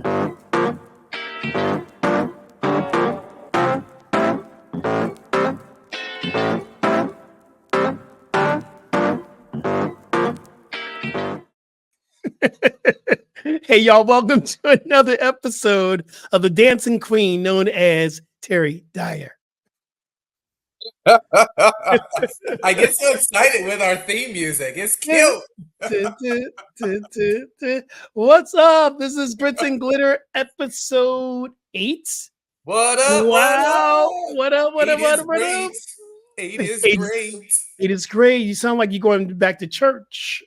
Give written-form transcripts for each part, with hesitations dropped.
Hey, y'all, welcome to another episode of the Dancing Queen known as Terry Dyer. I get so excited with our theme music. It's cute. What's up? This is Gritz and Glitter, episode 8. What up? Wow. What up? What up? Eight What is up? What great. up? 8 is Eight- great. It is great. You sound like you're going back to church.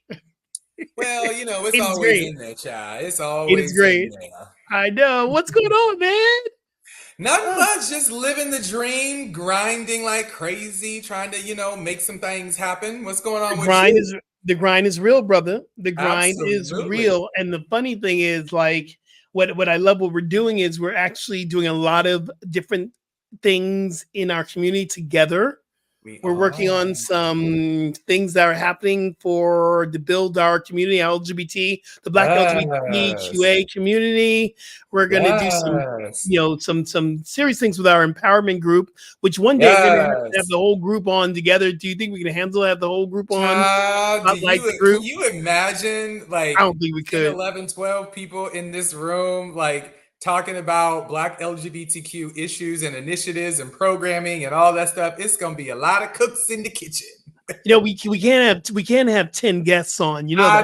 Well, you know, it's It is always great. in there, child. It's It always is great. in there. I know. What's going on, man? Not much, just living the dream, grinding like crazy, trying to, make some things happen. What's going on with you? The grind is real, brother. The grind is Absolutely. real. And the funny thing is, like, what I love what we're doing is we're actually doing a lot of different things in our community together. We're working on some things that are happening to build our community, LGBT, the Black LGBTQA community. We're going to do some serious things with our empowerment group, which one day we're going to have the whole group on together. Do you think we can handle have the whole group on? Can you imagine, like, I don't think we 10, could. 11, 12 people in this room, like, talking about Black LGBTQ issues and initiatives and programming and all that stuff? It's gonna be a lot of cooks in the kitchen. We can't have 10 guests on. You know that,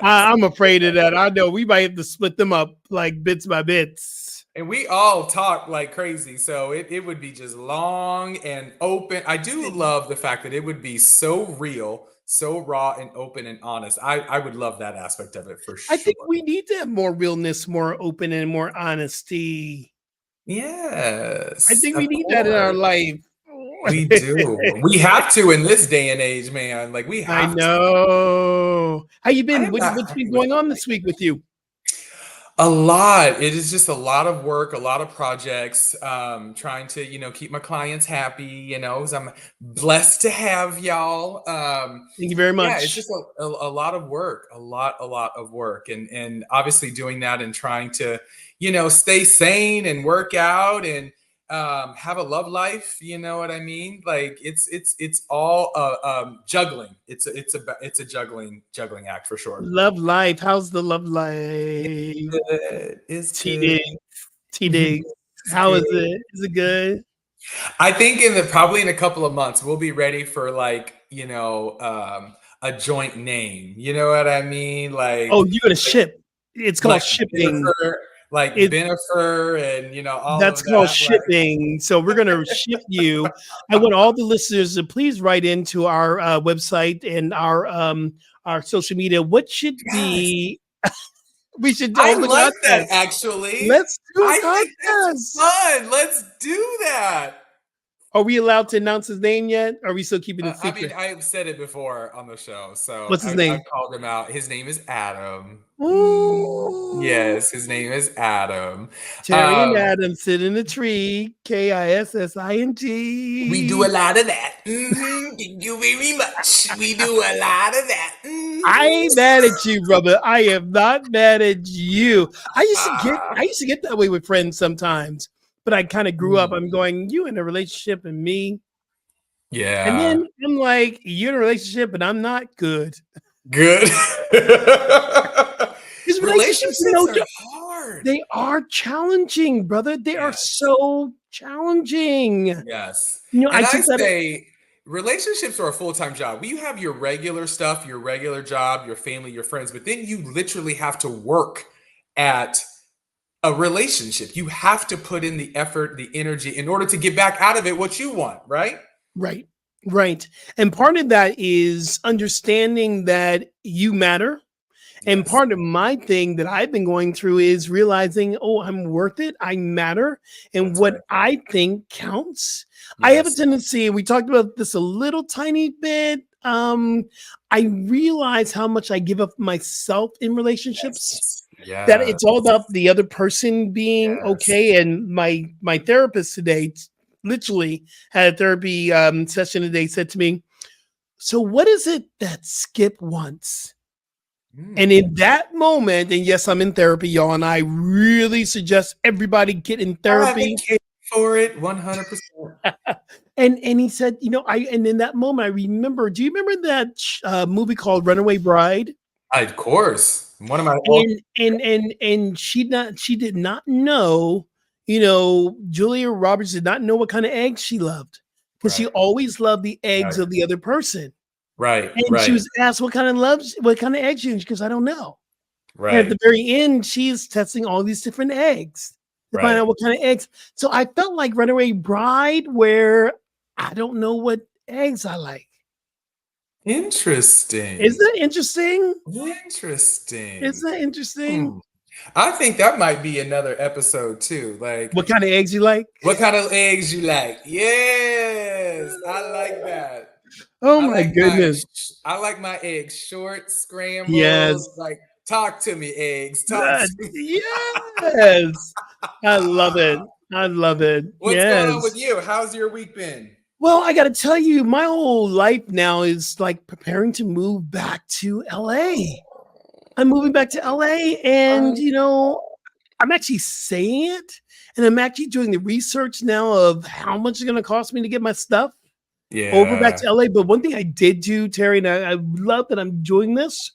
right? I'm afraid of that. I know we might have to split them up like bits by bits. And we all talk like crazy, so it would be just long and open. I do love the fact that it would be so real, so raw and open and honest. I would love that aspect of it for sure. I think we need to have more realness, more open, and more honesty. Yes. I think we need that in our life. We do. We have to in this day and age, man. Like, we have to. I know. How you been? What's been going on this week with you? A lot. It is just a lot of work, a lot of projects, trying to, keep my clients happy, 'cause I'm blessed to have y'all. Thank you very much. Yeah, it's just a lot of work, a lot of work. And obviously doing that and trying to, stay sane and work out and have a love life. You know what I mean? Like, it's all juggling. It's a juggling act for sure. Love life. How's the love life? It's T-Dig. How is it? Is it good? I think probably in a couple of months we'll be ready for, like, a joint name. You know what I mean? Like, oh, you're gonna ship. It's called like shipping. Like Benifer and all that's of called shipping. So we're gonna ship you. I want all the listeners to please write into our website and our social media. What should be? We should do. I like that, actually. Let's do a contest. Think that's fun. Let's do that. Are we allowed to announce his name yet? Or are we still keeping it secret? I mean, I've said it before on the show. So what's his name? I called him out. His name is Adam. Ooh. Yes, his name is Adam. Terry and Adam sit in a tree. KISSING. We do a lot of that. Thank you very much. We do a lot of that. I ain't mad at you, brother. I am not mad at you. I used to get that way with friends sometimes. But I kind of grew up. I'm going, you in a relationship and me. Yeah. And then I'm like, you're in a relationship and I'm not good. Good. Relationships are hard. They are challenging, brother. They are so challenging. Yes. And I say relationships are a full-time job. You have your regular stuff, your regular job, your family, your friends, but then you literally have to work at a relationship. You have to put in the effort, the energy in order to get back out of it what you want, right? Right. And part of that is understanding that you matter. And part of my thing that I've been going through is realizing, I'm worth it. I matter. And what I think counts. I have a tendency, and we talked about this a little tiny bit. I realize how much I give up myself in relationships. That it's all about the other person being okay. And my therapist today literally had a therapy session today, said to me, so what is it that Skip wants? And in that moment, and yes, I'm in therapy, y'all, and I really suggest everybody get in I therapy. advocate for it 100%. And he said, and in that moment, I remember. Do you remember that movie called Runaway Bride? Of course. One of my old And she did not know, Julia Roberts did not know what kind of eggs she loved because she right, always loved the eggs right, of the other person. right, And she right, was asked what kind of eggs you, and she goes, I don't know. And at right, the very end, she's testing all these different eggs to find right. out what kind of eggs. So I felt like Runaway Bride, where I don't know what eggs I like. Isn't Interesting. that interesting? Interesting. Isn't that interesting? Hmm. I think that might be another episode too. Like, What kind of eggs you like? what kind of eggs you like? Yes, I like that. Oh I my like my goodness. I like my eggs short, scrambled. Yes. Like, talk to me, eggs. Talk to me. Yes. I love it. I love it. What's going on with Yes. you? How's your week been? Well, I got to tell you, my whole life now is like preparing to move back to LA. I'm moving back to LA, and I'm actually saying it, and I'm actually doing the research now of how much it's going to cost me to get my stuff over back Yeah. to LA. But one thing I did do, Terry, and I love that I'm doing this.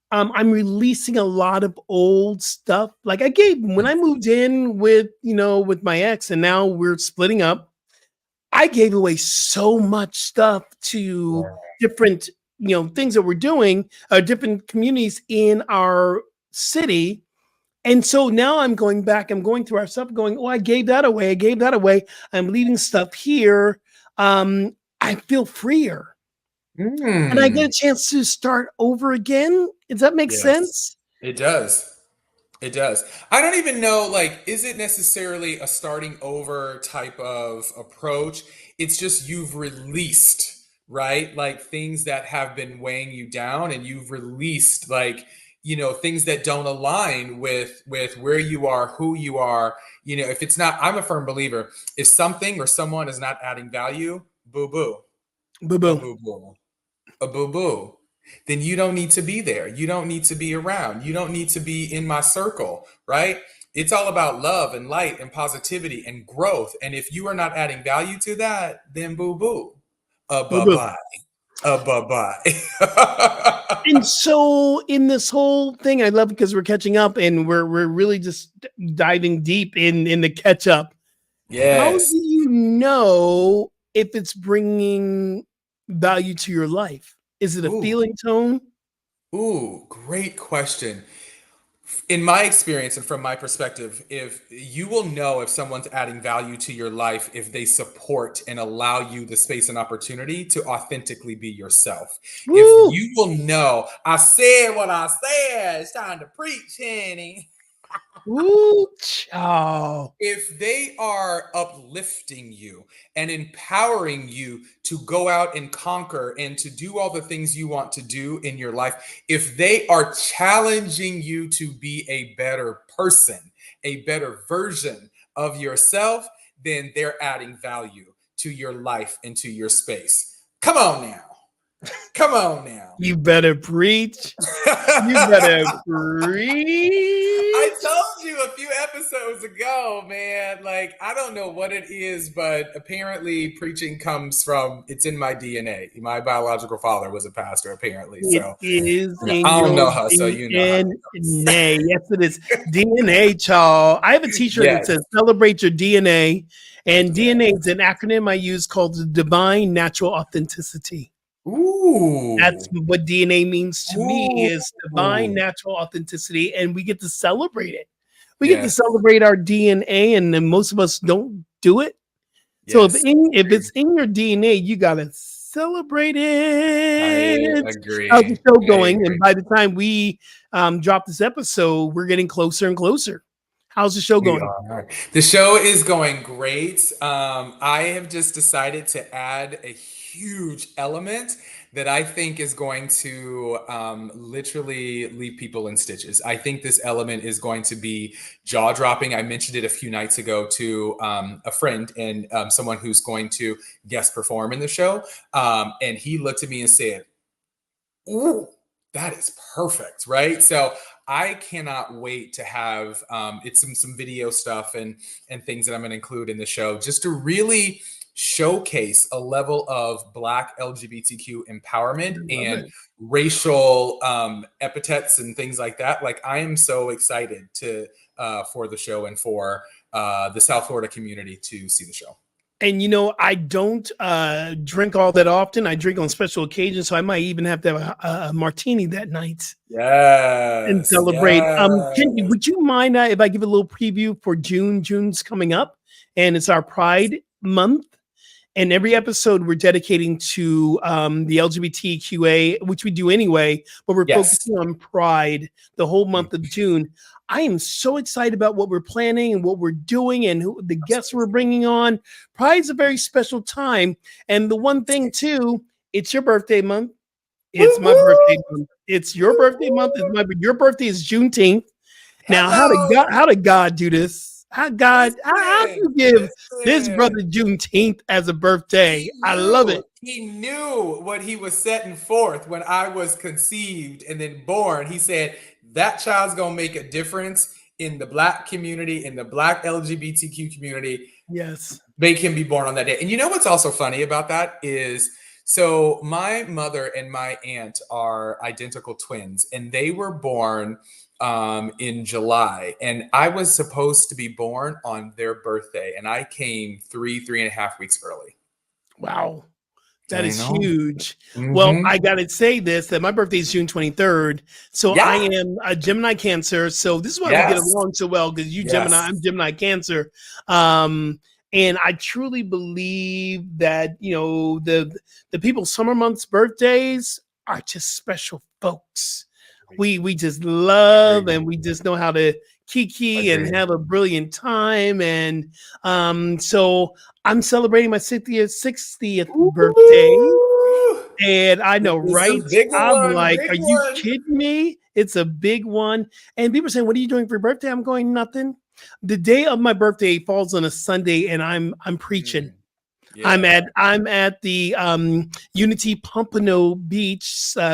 I'm releasing a lot of old stuff. Like when I moved in with my ex, and now we're splitting up. I gave away so much stuff to different, things that we're doing, different communities in our city. And so now I'm going back, I'm going through our stuff, going, oh, I gave that away. I gave that away. I'm leaving stuff here. I feel freer. And I get Mm. a chance to start over again. Does that make Yes, sense? it does. It does. I don't even know, like, is it necessarily a starting over type of approach? It's just you've released, right? Like, things that have been weighing you down, and you've released, like, things that don't align with where you are, who you are. If it's not, I'm a firm believer, if something or someone is not adding value, boo boo, Boo a boo. boo boo, a boo boo, then you don't need to be there. You don't need to be around. You don't need to be in my circle, right? It's all about love and light and positivity and growth. And if you are not adding value to that, then boo boo. Boo Bye boo. bye. Bye bye. And so in this whole thing, I love because we're catching up and we're really just diving deep in the catch up. How do Yes. you know if it's bringing value to your life? Is it a Ooh, feeling tone? ooh, great question. In my experience and from my perspective, if you will know if someone's adding value to your life, if they support and allow you the space and opportunity to authentically be yourself. If Woo! you will know, I said what I said, it's time to preach, honey. Woo! Chow. If they are uplifting you and empowering you to go out and conquer and to do all the things you want to do in your life, if they are challenging you to be a better person, a better version of yourself, then they're adding value to your life and to your space. Come on now. Come on now. You better preach. You better I preach. told you a few episodes ago, man. Like, I don't know what it is, but apparently preaching comes from, it's in my DNA. My biological father was a pastor, apparently. It So, is in I don't your know her, so you know how it goes. DNA. Yes, it is. DNA, child. I have a t-shirt that Yes. says celebrate your DNA. And Yeah. DNA is an acronym I use called the Divine Natural Authenticity. Ooh. That's what DNA means to me Ooh. is divine natural authenticity. And we get to celebrate it. We get to Yes. celebrate our DNA, and then most of us don't do it. So Yes. if it's in your DNA, you gotta celebrate it. I agree. How's the show I going? agree. And by the time we drop this episode, we're getting closer and closer. How's the show We going? are. The show is going great. I have just decided to add a huge element that I think is going to literally leave people in stitches. I think this element is going to be jaw dropping. I mentioned it a few nights ago to a friend and someone who's going to guest perform in the show. And he looked at me and said, "Ooh, That is perfect, right? So I cannot wait to have it's some video stuff and things that I'm going to include in the show just to really showcase a level of Black LGBTQ empowerment I love and it. racial epithets and things like that. Like I am so excited to for the show and for the South Florida community to see the show. And you know, I don't drink all that often. I drink on special occasions, so I might even have to have a martini that night and Yes, celebrate. Kenji, yes. would you mind if I give a little preview for June? June's coming up, and it's our Pride Month. And every episode we're dedicating to the LGBTQA, which we do anyway, but we're Yes. focusing on Pride the whole month of June. I am so excited about what we're planning and what we're doing and who the guests we're bringing on. Pride's a very special time. And the one thing too, it's your birthday month. It's my birthday month. It's your birthday month. Your birthday is Juneteenth. Now, how did God do this? How do you give this brother Juneteenth as a birthday? I love it. He knew what he was setting forth when I was conceived and then born. He said, that child's going to make a difference in the Black community, in the Black LGBTQ community. Yes. They can be born on that day. And you know what's also funny about that is, so my mother and my aunt are identical twins, and they were born in July, and I was supposed to be born on their birthday, and I came 3.5 weeks early. Wow. That is huge. Mm-hmm. Well, I got to say this, that my birthday is June 23rd. So I am a Gemini Cancer. So this is why we get along so well, because you Gemini, I'm Gemini Cancer. And I truly believe that, you know, the people summer months birthdays are just special folks. We just love and we just know how to kiki and have a brilliant time. And so I'm celebrating my 60th birthday. And I know, right? I'm like, are you kidding me? It's a big one. And people are saying, what are you doing for your birthday? I'm going, nothing. The day of my birthday falls on a Sunday, and I'm preaching. Yeah. I'm at the Unity Pompano Beach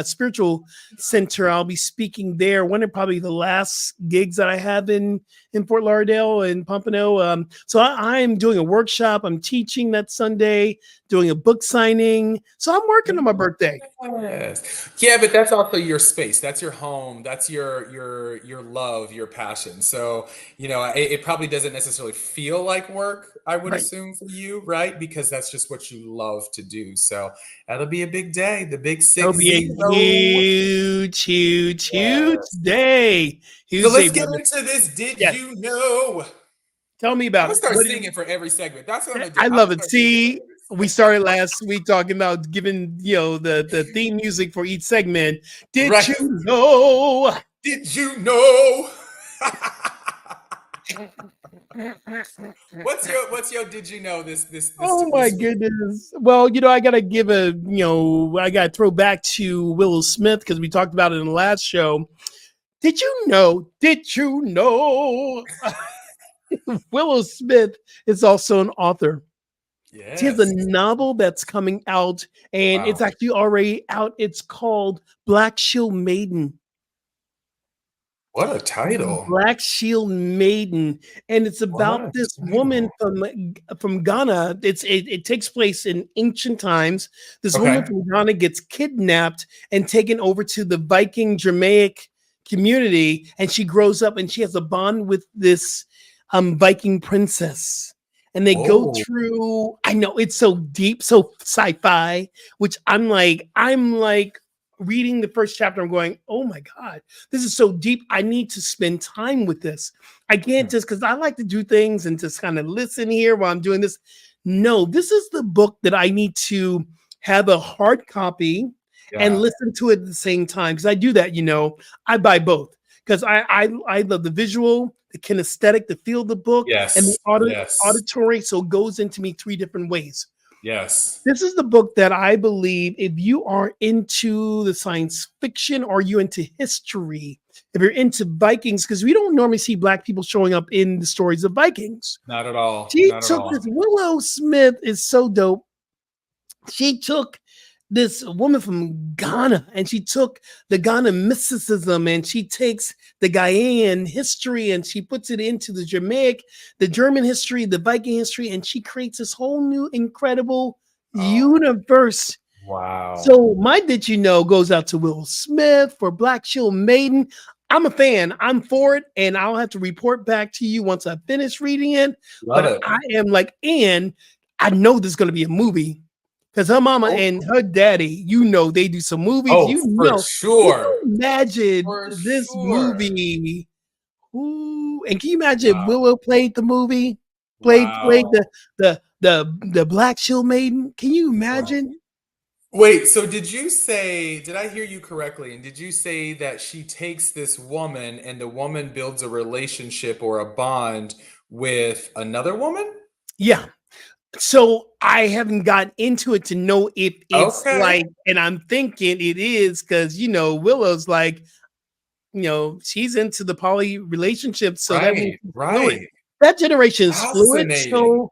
Spiritual Center. I'll be speaking there. One of probably the last gigs that I have in Fort Lauderdale and Pompano. So I'm doing a workshop. I'm teaching that Sunday, doing a book signing. So I'm working on my birthday. Yes. Yeah, but that's also your space. That's your home. That's your love, your passion. So, you know, it probably doesn't necessarily feel like work, I would assume for you, right? Because that's just what you love to do. So that'll be a big day. The big 6. It'll be a huge day. So let's get into this. Did you know? Tell me about it. I'm gonna start singing for every segment. That's what I'm gonna do. I love it. See, we started last week talking about giving, you know, the theme music for each segment. Did you know? Did you know? What's your did you know this oh my goodness. Well, you know, I gotta give I gotta throw back to Willow Smith because we talked about it in the last show. Did you know? Willow Smith is also an author. Yes. She has a novel that's coming out, and it's actually already out. It's called Black Shield Maiden. What a title. Black Shield Maiden. And it's about this woman from Ghana. It takes place in ancient times. This woman from Ghana gets kidnapped and taken over to the Viking Germanic community, and she grows up and she has a bond with this Viking princess. And they go through, I know it's so deep, so sci-fi, which I'm like reading the first chapter, I'm going, oh my God, this is so deep. I need to spend time with this. I can't just, because I like to do things and just kind of listen here while I'm doing this. No, this is the book that I need to have a hard copy and listen to it at the same time. Because I do that, you know, I buy both. Because I love the visual, the kinesthetic, the feel of the book, and the auditory. So it goes into me 3 different ways. Yes. This is the book that I believe if you are into the science fiction or you into history, if you're into Vikings, because we don't normally see Black people showing up in the stories of Vikings. Not at all. This Willow Smith is so dope. She took this woman from Ghana, and she took the Ghana mysticism and she takes the Ghanaian history and she puts it into the Jamaic, the German history, the Viking history, and she creates this whole new incredible Oh, universe. wow. So my did you know goes out to Will Smith for Black Shield Maiden. I'm a fan. I'm for it, and I'll have to report back to you once I finish reading it. Love But it. I am like, and I know there's going to be a movie because her mama Oh, and her daddy, you know, they do some movies. oh, You for know, can sure. you imagine For this sure. movie? Ooh, and can you imagine if Wow. Willow played the movie, played Wow. the Black Shield Maiden? Can you Wow. imagine? Wait, so did I hear you correctly? And did you say that she takes this woman and the woman builds a relationship or a bond with another woman? Yeah. So I haven't gotten into it to know if it's Okay. like, and I'm thinking it is because Willow's like, she's into the poly relationship, so that means Right, she's fluid. right. That generation is fluid, Fascinating. so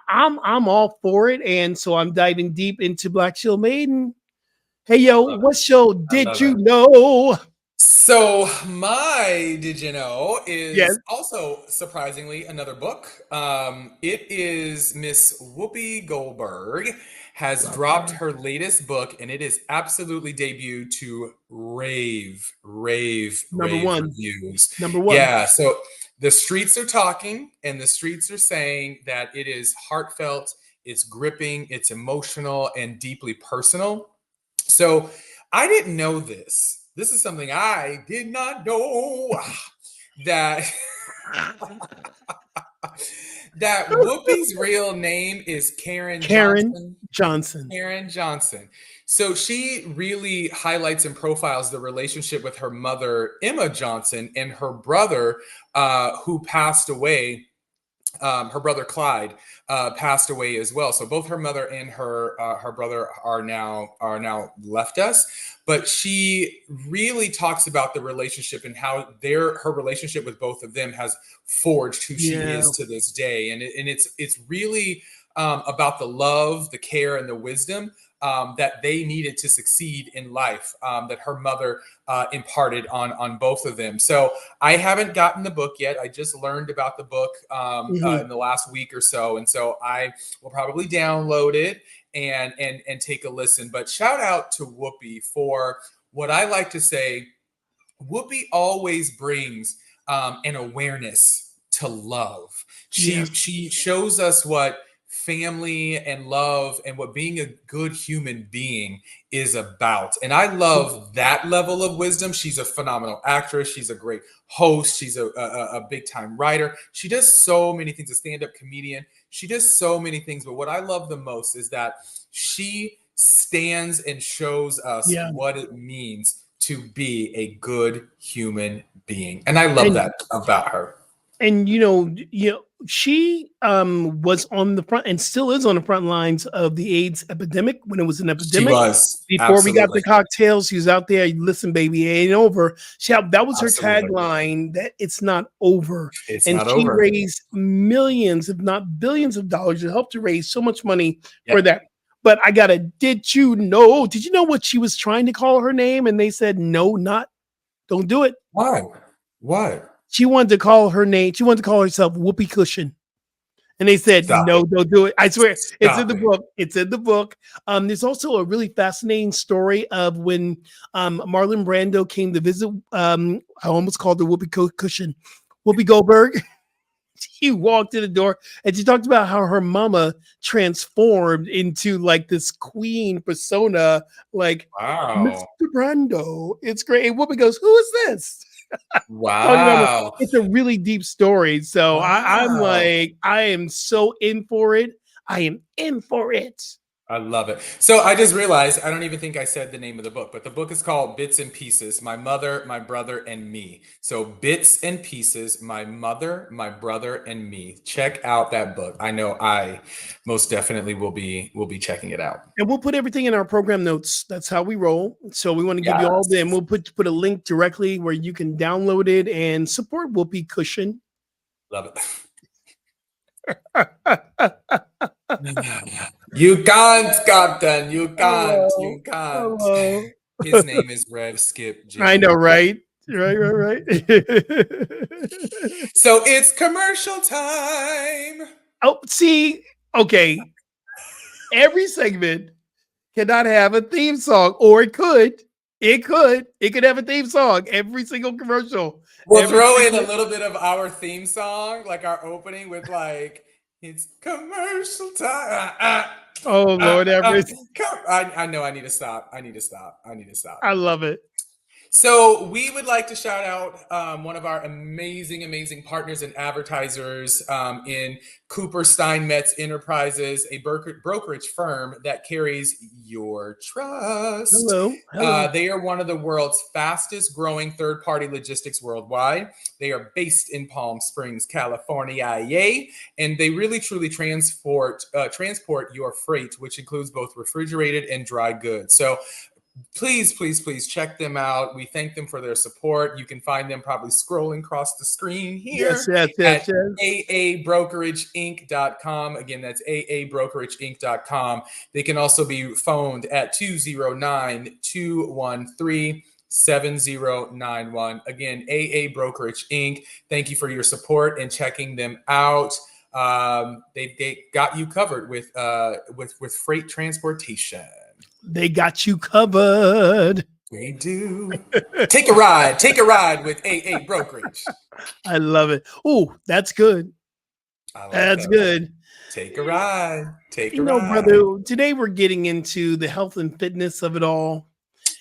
I'm all for it, and so I'm diving deep into Black Shield Maiden. Hey I yo, love it. what show I did love you it. know? So my did you know Yes, is also surprisingly another book. It is Miss Whoopi Goldberg has love dropped her. her latest book, and it is absolutely debuted to Number rave one, reviews. number one. Yeah, so the streets are talking, and the streets are saying that it is heartfelt, it's gripping, it's emotional, and deeply personal. So I didn't know this. This is something I did not know that that Whoopi's real name is Karen Karen Johnson. Johnson. Karen Johnson. So she really highlights and profiles the relationship with her mother, Emma Johnson, and her brother, who passed away. Her brother Clyde passed away as well. So both her mother and her brother are now left us. But she really talks about the relationship and how her relationship with both of them has forged who she Yeah, is to this day. And it's really about the love, the care, and the wisdom that they needed to succeed in life, that her mother imparted on both of them. So I haven't gotten the book yet. I just learned about the book mhm. in the last week or so, and so I will probably download it and take a listen. But shout out to Whoopi for what I like to say. Whoopi always brings an awareness to love. She Yes, she shows us what family and love and what being a good human being is about. And I love that level of wisdom. She's a phenomenal actress. She's a great host. She's a big time writer. She does so many things, a stand up comedian. She does so many things. But what I love the most is that she stands and shows us yeah. what it means to be a good human being. And I love And that about her. she was on the front and still is on the front lines of the AIDS epidemic when it was an She epidemic. was. Before we got Absolutely. the cocktails, she was out there. Listen, baby, it ain't over. That was her Absolutely. tagline. That it's not over, It's and not she over. raised millions, if not billions, of dollars. It helped to raise so much money for Yep. that. But I gotta. Did you know? Did you know what she was trying to call her name? And they said no, not. Don't do it. Why? What? She wanted to call her name. She wanted to call herself Whoopee Cushion. And they said, Stop no, it. don't do it. I swear, it's in Stop the it. book. It's in the book. There's also a really fascinating story of when Marlon Brando came to visit. I almost called her Cushion. Whoopi Goldberg. He walked in the door and she talked about how her mama transformed into like this queen persona, like Wow. Mr. Brando. It's great. And Whoopi goes, who is this? Talking about Wow. it's a really deep story. So I'm Wow. like, I am so in for it. I am in for it. I love it. So I just realized I don't even think I said the name of the book, but the book is called Bits and Pieces: My Mother, My Brother, and Me. So Bits and Pieces: My Mother, My Brother, and Me. Check out that book. I know I most definitely will be checking it out. And we'll put everything in our program notes. That's how we roll. So we want to give you all them. Yes. We'll put a link directly where you can download it and support Whoopi Cushion. Love it. You can't, Captain. You can't. Hello. You can't. Hello. His name is Rev Skip I know, Jennings. right? Right. So it's commercial time. Oh, see, okay. Every segment cannot have a theme song, or it could. It could. It could have a theme song. Every single commercial. We'll Every throw in a single. little bit of our theme song, like our opening with like, it's commercial time. Oh Lord, everything. I know I need to stop. I need to stop. I need to stop. I love it. So we would like to shout out one of our amazing partners and advertisers in Cooper Steinmetz Enterprises, a brokerage firm that carries your trust. Hello. They are one of the world's fastest growing third-party logistics worldwide. They are based in Palm Springs, California, yay! And they really truly transport your freight, which includes both refrigerated and dry goods. So please check them out. We thank them for their support. You can find them probably scrolling across the screen here at aabrokerageinc.com. Again, that's aabrokerageinc.com. They can also be phoned at 209-213-7091. Again, AA Brokerage Inc. Thank you for your support and checking them out. They got you covered with freight transportation. They got you covered. They do. Take a ride with AA Brokerage. I love it. Oh, that's good. That's good. Take a ride. Brother, today we're getting into the health and fitness of it all.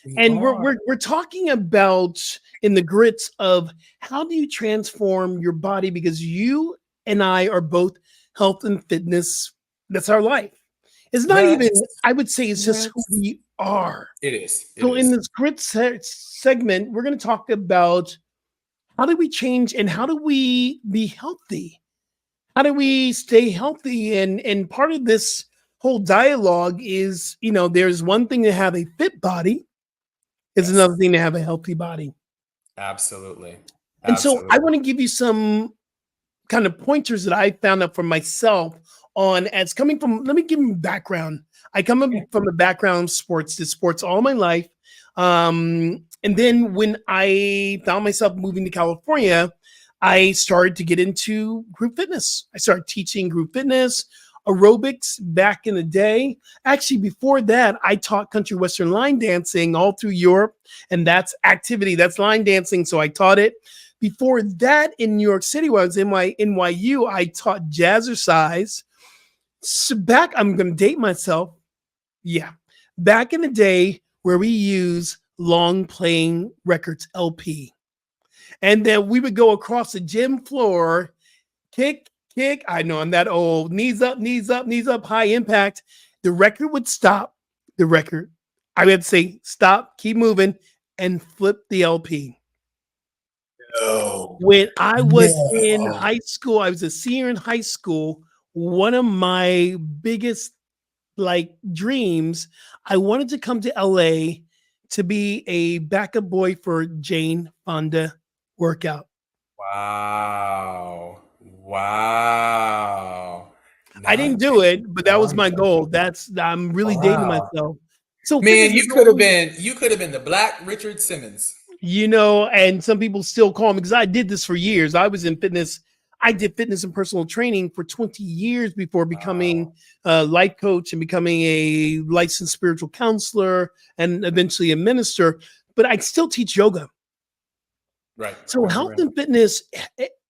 We're talking about in the grits of how do you transform your body, because you and I are both health and fitness. That's our life. It's not even, I would say it's just who we are. It is. In this grit segment, we're going to talk about how do we change and how do we be healthy? How do we stay healthy? And part of this whole dialogue is, there's one thing to have a fit body. It's another thing to have a healthy body. Absolutely. And so I want to give you some kind of pointers that I found out for myself on as coming from, let me give you background. I come from a background of sports, did sports all my life. And then when I found myself moving to California, I started to get into group fitness. I started teaching group fitness, aerobics back in the day. Actually, before that, I taught country western line dancing all through Europe. And that's activity, that's line dancing. So I taught it. Before that, in New York City, when I was in my NYU, I taught jazzercise. So I'm going to date myself. Yeah. Back in the day where we use long playing records, LP. And then we would go across the gym floor, kick. I know I'm that old. Knees up, high impact. The record would stop. I would say, stop, keep moving, and flip the LP. No. When I was in high school, I was a senior in high school. One of my biggest dreams, I wanted to come to LA to be a backup boy for Jane Fonda workout. Wow. I didn't do it, but that was my goal. I'm really dating myself. So man, you could have been the Black Richard Simmons. And some people still call me because I did this for years. I was in fitness. I did fitness and personal training for 20 years before becoming a life coach and becoming a licensed spiritual counselor and eventually a minister. But I still teach yoga. Right. So health and fitness,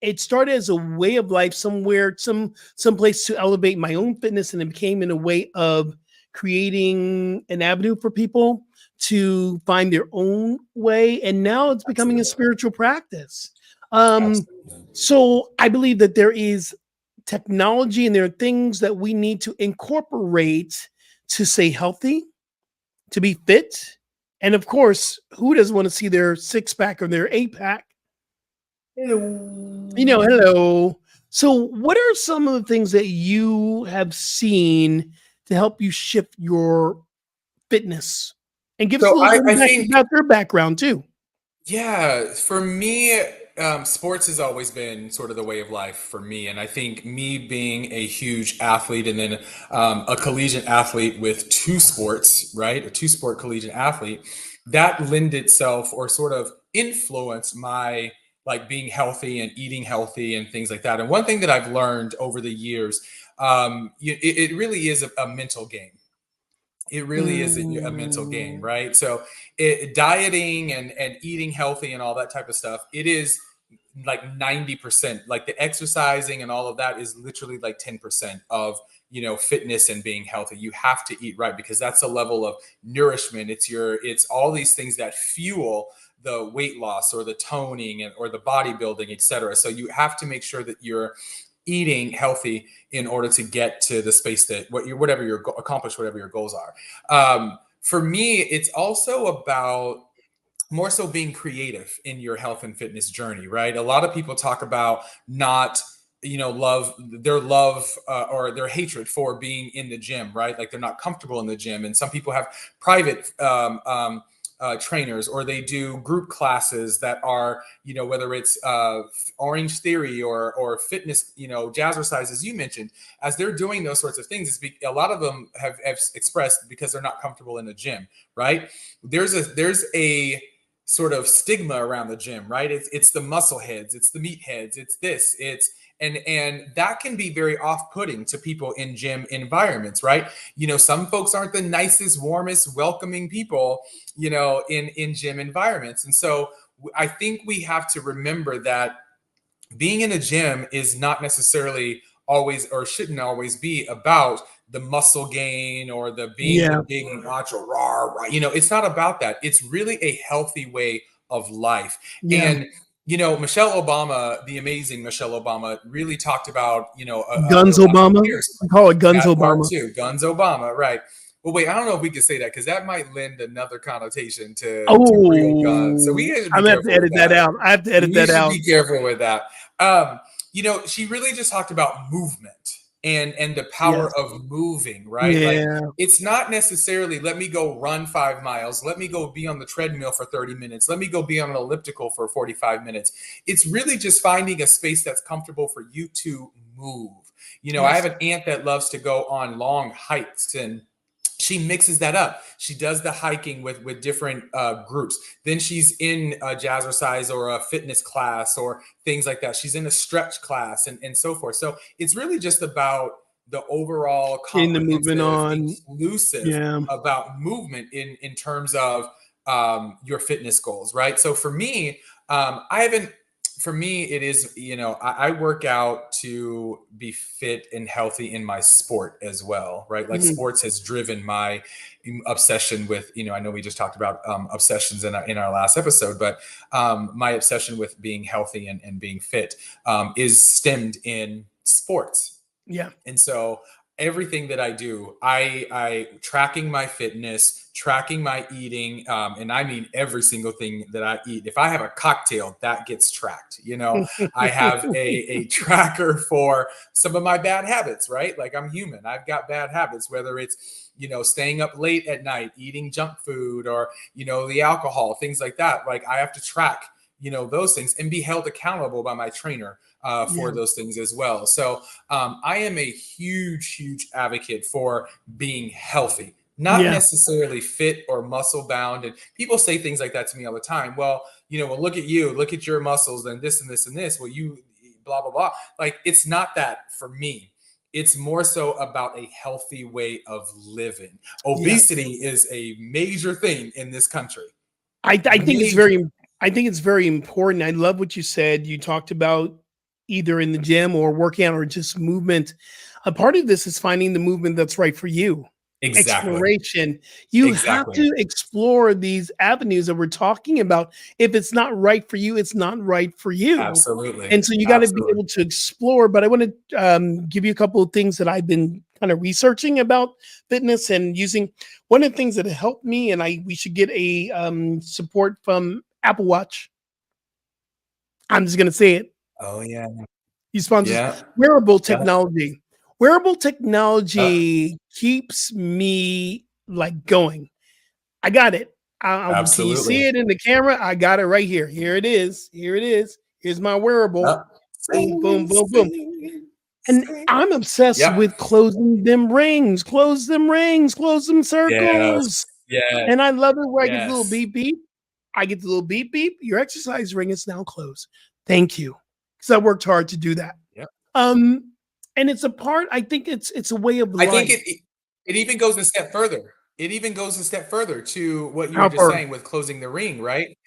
it started as a way of life somewhere, some place to elevate my own fitness, and it became in a way of creating an avenue for people to find their own way. And now it's becoming a spiritual practice. So I believe that there is technology and there are things that we need to incorporate to stay healthy, to be fit. And of course, who doesn't want to see their 6-pack or their 8-pack? Hello. So what are some of the things that you have seen to help you shift your fitness? And give us a little bit about their background too. Yeah, for me, sports has always been sort of the way of life for me. And I think me being a huge athlete and then a collegiate athlete with two sports, right? A two sport collegiate athlete, that lend itself or sort of influenced my like being healthy and eating healthy and things like that. And one thing that I've learned over the years, it really is a mental game. It really is a mental game, Mm. right? So dieting and eating healthy and all that type of stuff, it is like 90%. Like the exercising and all of that is literally like 10% of fitness and being healthy. You have to eat right because that's a level of nourishment. It's all these things that fuel the weight loss or the toning or the bodybuilding, etc. So you have to make sure that you're eating healthy in order to get to the space that accomplish whatever your goals are. For me, it's also about more so being creative in your health and fitness journey, right? A lot of people talk about not love or their hatred for being in the gym, right? Like they're not comfortable in the gym, and some people have private trainers, or they do group classes that are, whether it's Orange Theory or fitness, jazzercise, as you mentioned. As they're doing those sorts of things, a lot of them have expressed because they're not comfortable in the gym, right? There's a sort of stigma around the gym, right? It's the muscle heads, it's the meat heads, it's this, and that can be very off-putting to people in gym environments, right? Some folks aren't the nicest, warmest, welcoming people, in gym environments. And so I think we have to remember that being in a gym is not necessarily always, or shouldn't always be, about the muscle gain or the being Yeah. the big macho rah, rah. It's not about that. It's really a healthy way of life. Yeah. And Michelle Obama, the amazing Michelle Obama, really talked about Guns Obama. I call it Guns that part Obama. too, Guns Obama, right? Well, wait, I don't know if we could say that because that might lend another connotation to real guns. So we Oh, have to be I'm gonna have to careful with edit that that. out. I have to edit We that should out. be careful with that. She really just talked about movement and the Yes. power of moving, right? Like Yeah. it's not necessarily let me go run 5 miles, let me go be on the treadmill for 30 minutes, let me go be on an elliptical for 45 minutes. It's really just finding a space that's comfortable for you to move. I have Yes. an aunt that loves to go on long hikes, and she mixes that up. She does the hiking with different groups. Then she's in a jazzercise or a fitness class or things like that. She's in a stretch class and so forth. So it's really just about the overall Getting the movement comprehensive, on. inclusive Yeah. about movement in terms of your fitness goals, right? So for me, I haven't for me, it is, I work out to be fit and healthy in my sport as well, right? Like Mhm. sports has driven my obsession with, I know we just talked about obsessions in our last episode, but my obsession with being healthy and being fit is stemmed in sports. Yeah. And so everything that I do, I tracking my fitness, tracking my eating, and I mean every single thing that I eat. If I have a cocktail, that gets tracked. I have a tracker for some of my bad habits, right? Like I'm human. I've got bad habits, whether it's staying up late at night, eating junk food, or the alcohol, things like that. Like I have to track those things and be held accountable by my trainer Yeah. for those things as well. So I am a huge, huge advocate for being healthy, not Yeah. necessarily fit or muscle bound. And people say things like that to me all the time. Well, well, look at you, look at your muscles, and this and this and this. Well, you blah, blah, blah. Like it's not that for me. It's more so about a healthy way of living. Yeah. Obesity is a major thing in this country. I think it's Major. very important. I love what you said. You talked about either in the gym or working out or just movement. A part of this is finding the movement that's right for you. Exactly. Exploration. You have Exactly. to explore these avenues that we're talking about. If it's not right for you, it's not right for you. Absolutely. And so you got to be Absolutely. able to explore. But I want to give you a couple of things that I've been kind of researching about fitness and using. One of the things that helped me, and we should get a support from Apple Watch. I'm just going to say it. Oh yeah. He sponsors Yeah. wearable Yeah. technology. Wearable Uh, technology keeps me like going. I got it. Can you see absolutely. it in the camera? I got it right here. Here it is. Here it is. Here's my wearable. Boom, boom, Singing, boom, boom. singing, And singing. I'm obsessed Yep. with closing them rings, close them rings, close them circles. Yes. And I love it where I get the little Yes. beep beep. I get the little beep beep. Your exercise ring is now closed. Thank you. Because I worked hard to do that. Yep. And it's a part, I think it's a way of I think life. it even goes a step further. It even goes a step further to what you were How just far? saying with closing the ring, right?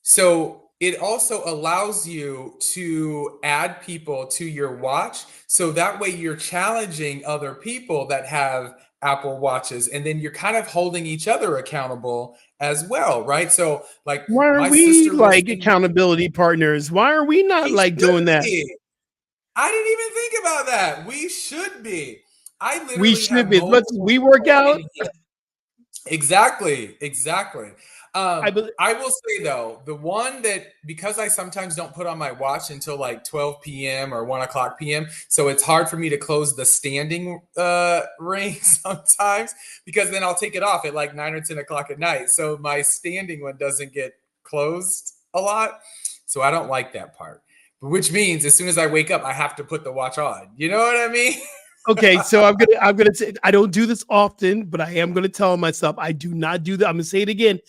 So it also allows you to add people to your watch. So that way you're challenging other people that have Apple Watches, and then you're kind of holding each other accountable as well, right? So like Why are my we sister was like in, accountability partners? Why are we not we like should doing that? be. I didn't even think about that. We should be. I We literally should have be. multiple We work people out. in here. Exactly. I believe. I will say though, the one that, because I sometimes don't put on my watch until like 12 p.m. or 1 o'clock p.m., so it's hard for me to close the standing ring sometimes, because then I'll take it off at like 9 or 10 o'clock at night. So my standing one doesn't get closed a lot. So I don't like that part. Which means as soon as I wake up, I have to put the watch on. You know what I mean? Okay, so I'm gonna say I don't do this often, but I am gonna tell myself I do not do that. I'm gonna say it again.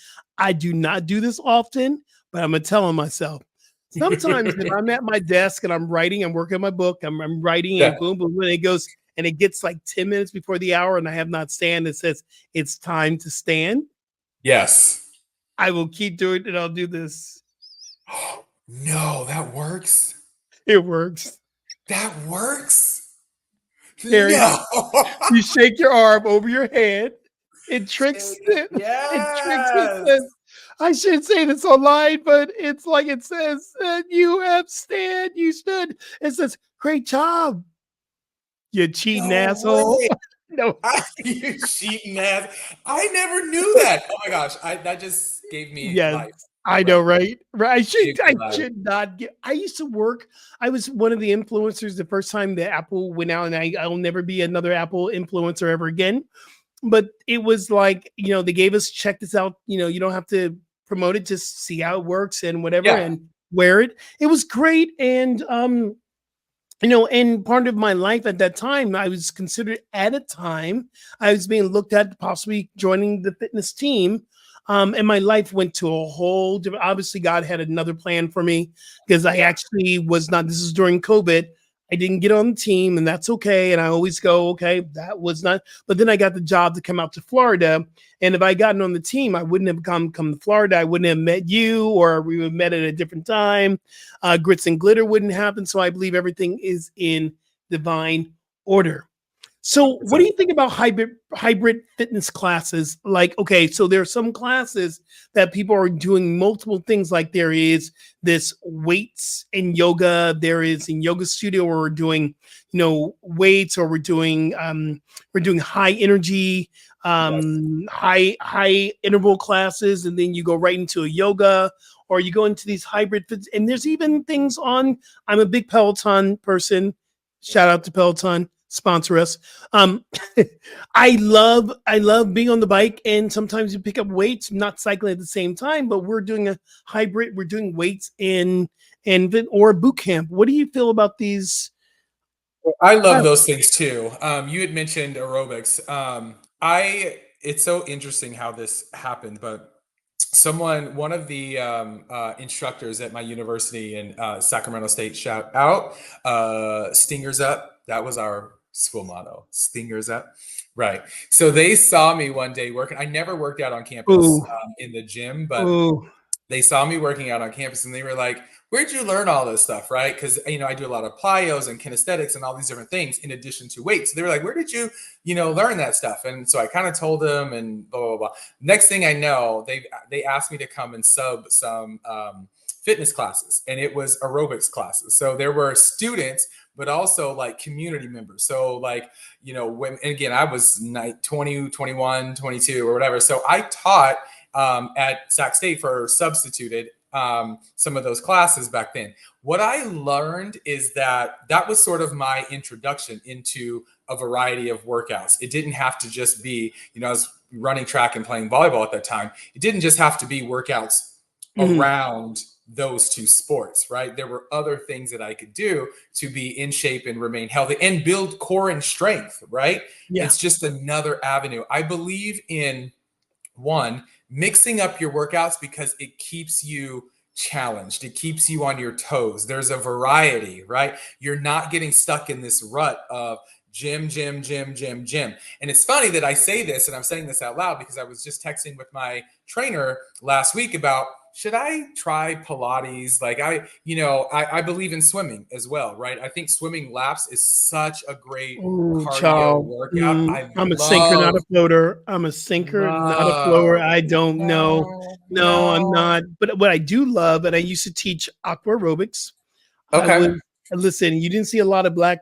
I do not do this often, but I'm gonna tell myself. Sometimes if I'm at my desk and I'm writing, I'm working on my book, I'm writing, and Yeah. boom, boom, and it goes, and it gets like 10 minutes before the hour, and I have not stand. It says it's time to stand. Yes. I will keep doing it, and I'll do this. No, that works. It works. That works. Harry, No. you shake your arm over your head. It tricks it. It tricks it. Yes. Says, I should say this online, but it's like it says you have stand, you stood. It says, great job. You cheating No asshole. way. No. You cheating ass. I never knew that. Oh my gosh. That just gave me Yes. life. I know, right? Right. Gave me I life. should not get. I used to work. I was one of the influencers the first time that Apple went out, and I'll never be another Apple influencer ever again. But it was like, they gave us, check this out. You don't have to promote it, just see how it works and whatever, Yeah. and wear it. It was great. And and part of my life at that time, I was considered at a time, I was being looked at possibly joining the fitness team. And my life went to a whole different, obviously God had another plan for me, because I actually was not, this is during COVID. I didn't get on the team, and that's okay. And I always go, okay, that was not, but then I got the job to come out to Florida. And if I gotten on the team, I wouldn't have come to Florida. I wouldn't have met you, or we would have met at a different time. Grits and Glitter wouldn't happen. So I believe everything is in divine order. So what do you think about hybrid fitness classes? Like, okay, so there are some classes that people are doing multiple things. Like there is this weights and yoga. There is in yoga studio where we're doing, weights, or we're doing high energy, high interval classes, and then you go right into a yoga, or you go into these hybrid fits. And there's even things on. I'm a big Peloton person. Shout out to Peloton. Sponsor us. I love being on the bike, and sometimes you pick up weights, not cycling at the same time, but we're doing a hybrid. We're doing weights or boot camp. What do you feel about these? I love those things too. You had mentioned aerobics. It's so interesting how this happened, but one of the instructors at my university in Sacramento State, shout out, Stingers Up. That was our school motto, Stingers Up. Right. So they saw me one day working. I never worked out on campus in the gym, but they saw me working out on campus, and they were like, where'd you learn all this stuff? Right. Because, I do a lot of plyos and kinesthetics and all these different things in addition to weights. So they were like, where did you, learn that stuff? And so I kind of told them, and blah, blah, blah. Next thing I know, they asked me to come and sub some fitness classes, and it was aerobics classes. So there were students, but also like community members. So like, when, and again, I was 20, 21, 22 or whatever. So I taught at Sac State substituted some of those classes back then. What I learned is that was sort of my introduction into a variety of workouts. It didn't have to just be, I was running track and playing volleyball at that time. It didn't just have to be workouts around those two sports, right? There were other things that I could do to be in shape and remain healthy and build core and strength, right? Yeah. It's just another avenue. I believe in one, mixing up your workouts because it keeps you challenged. It keeps you on your toes. There's a variety, right? You're not getting stuck in this rut of gym, gym, gym, gym, gym. And it's funny that I say this, and I'm saying this out loud because I was just texting with my trainer last week about, should I try Pilates? Like I believe in swimming as well, right? I think swimming laps is such a great cardio workout. I'm a sinker, not a floater. I'm a sinker, not a floater. I don't know. No, I'm not. But what I do love, and I used to teach aqua aerobics. Okay. Listen, you didn't see a lot of black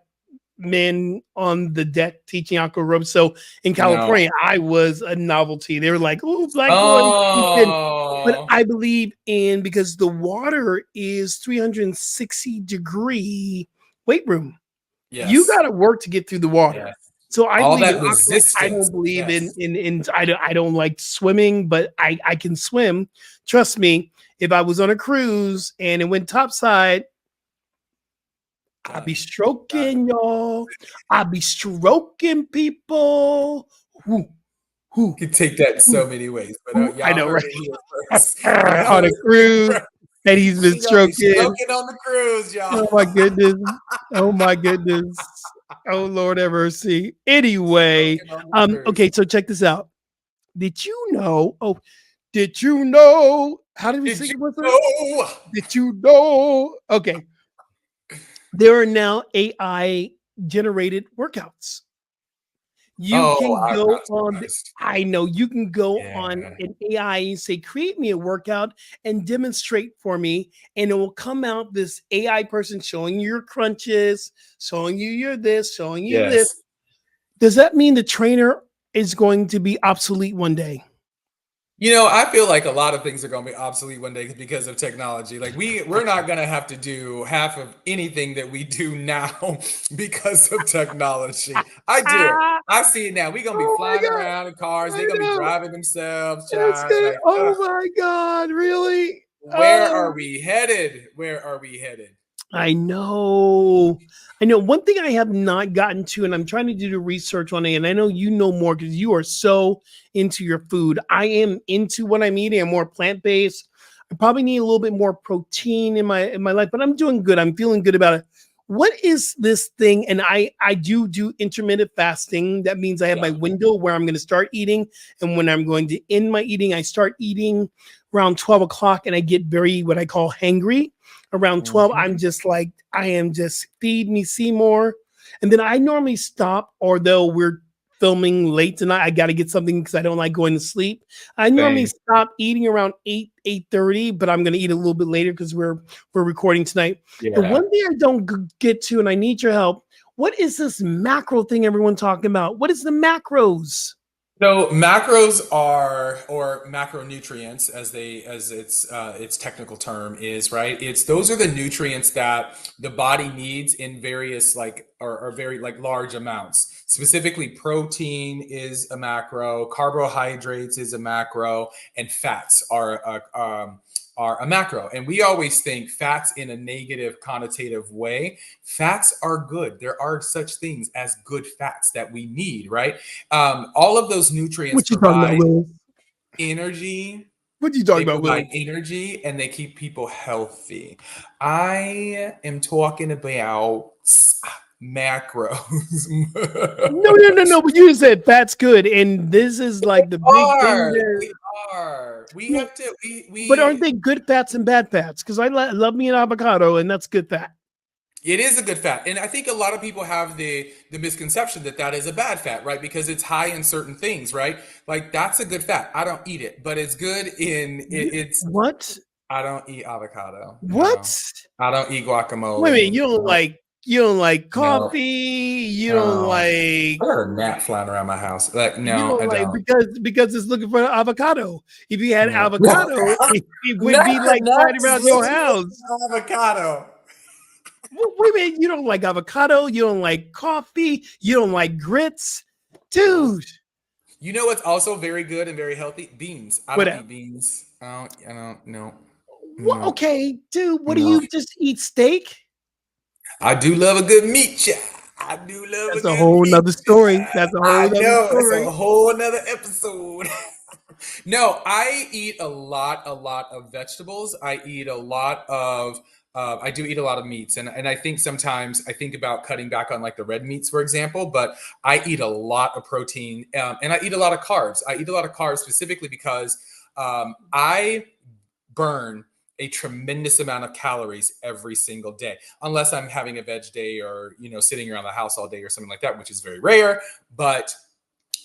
men on the deck teaching aqua aerobics. So in California, I was a novelty. They were like, "Oh, black boy." But I believe in, because the water is 360-degree weight room. Yes. You got to work to get through the water. Yes. So I all believe that resistance. I don't believe in I don't like swimming, but I can swim. Trust me, if I was on a cruise and it went topside, I'd be stroking y'all. I'd be stroking people. You could take that in so many ways, but I know, right? On a cruise, and he's been stroking on the cruise, y'all. Oh my goodness! Oh my goodness! Oh Lord, have mercy. Anyway, okay, so check this out. Did you know? Oh, did you know? How did we sing it with her? Did you know? Okay, there are now AI generated workouts. You can go on. I know you can go on an AI and say, "Create me a workout and demonstrate for me," and it will come out this AI person showing you your crunches, showing you your this, showing you this. Does that mean the trainer is going to be obsolete one day? You know, I feel like a lot of things are going to be obsolete one day because of technology. Like we're not going to have to do half of anything that we do now because of technology. I do. I see it now. We're going to be flying around in cars. They're going to be driving themselves. Like, oh my God, really? Where are we headed? Where are we headed? I know. One thing I have not gotten to, and I'm trying to do the research on it, and I know you know more because you are so into your food. I am into what I'm eating. I'm more plant-based. I probably need a little bit more protein in my life, but I'm doing good. I'm feeling good about it. What is this thing? And I do intermittent fasting. That means I have my window where I'm going to start eating, and when I'm going to end my eating, I start eating around 12 o'clock, and I get very, what I call, hangry. Around 12, I'm just like, I am just feed me Seymour. And then I normally stop, although we're filming late tonight. I got to get something because I don't like going to sleep. I normally stop eating around 8:30, but I'm going to eat a little bit later because we're recording tonight. The one thing I don't get to, and I need your help, what is this macro thing everyone's talking about? What is the macros? So macros are, or macronutrients, as its technical term is, right? Those are the nutrients that the body needs in various or very large amounts. Specifically, protein is a macro, carbohydrates is a macro, and fats are a macro. And we always think fats in a negative connotative way. Fats are good. There are such things as good fats that we need, right? All of those nutrients provide energy. What are you talking about, Willow? Energy, and they keep people healthy. I am talking about macros. No. But you said fat's good, and this is like the big thing. They are. We have to. But aren't they good fats and bad fats? Because I love me an avocado, and that's good fat. It is a good fat, and I think a lot of people have the misconception that is a bad fat, right? Because it's high in certain things, right? Like that's a good fat. I don't eat it, but it's good in it's what? I don't eat avocado. What? No. I don't eat guacamole. Wait a minute, you don't like coffee. You don't like. I got a gnat flying around my house. Like no, I don't. Because it's looking for avocado. If you had avocado, it would be like right around your house. Avocado. Wait a minute, you don't like avocado, you don't like coffee, you don't like grits, dude. You know what's also very good and very healthy? Beans. I don't eat beans. I don't know. What? No, Okay, dude. What do no. you just eat steak? I do love a good meat chop. I do love a That's a good whole meat nother story. chop. That's a whole I nother know it's a story. whole nother episode. No, I eat a lot of vegetables. I eat a lot of, I do eat a lot of meats, and I think sometimes I think about cutting back on like the red meats, for example. But I eat a lot of protein, and I eat a lot of carbs. I eat a lot of carbs specifically because I burn a tremendous amount of calories every single day, unless I'm having a veg day or sitting around the house all day or something like that, which is very rare. But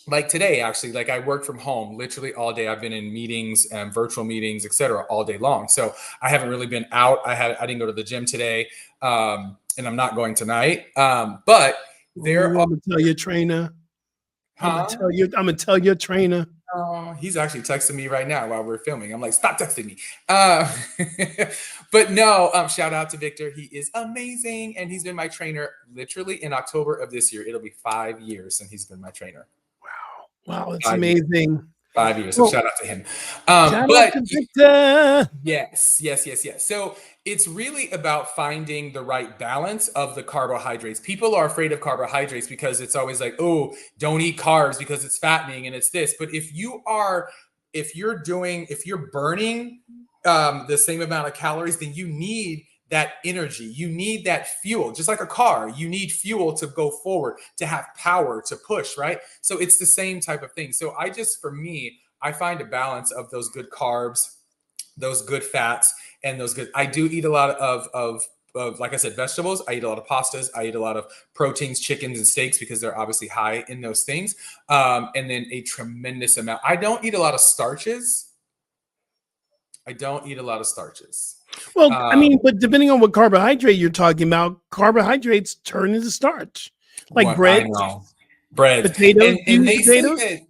like today, actually, like I work from home literally all day. I've been in meetings and virtual meetings, etc., all day long. So I haven't really been out. I didn't go to the gym today, and I'm not going tonight. But there Ooh, are, I'm gonna tell your trainer. I'm gonna huh? tell you. I'm gonna tell your trainer. He's actually texting me right now while we're filming. I'm like, stop texting me. But no, shout out to Victor. He is amazing, and he's been my trainer literally in October of this year. It'll be 5 years since he's been my trainer. Wow, it's 5 years. amazing. 5 years. So Well, shout out to him. shout out But to Victor. yes, yes, yes, yes. So it's really about finding the right balance of the carbohydrates. People are afraid of carbohydrates because it's always like, oh, don't eat carbs because it's fattening and it's this. But if you're burning the same amount of calories, then you need that energy. You need that fuel, just like a car. You need fuel to go forward, to have power, to push, right? So it's the same type of thing. So for me, I find a balance of those good carbs, those good fats, and those good. I do eat a lot of like I said, vegetables. I eat a lot of pastas. I eat a lot of proteins, chickens, and steaks because they're obviously high in those things. And then a tremendous amount. I don't eat a lot of starches. Well, I Um, mean, but depending on what carbohydrate you're talking about, carbohydrates turn into starch, like what I breads, know, breads, potatoes. and Do you and eat they say potatoes? that.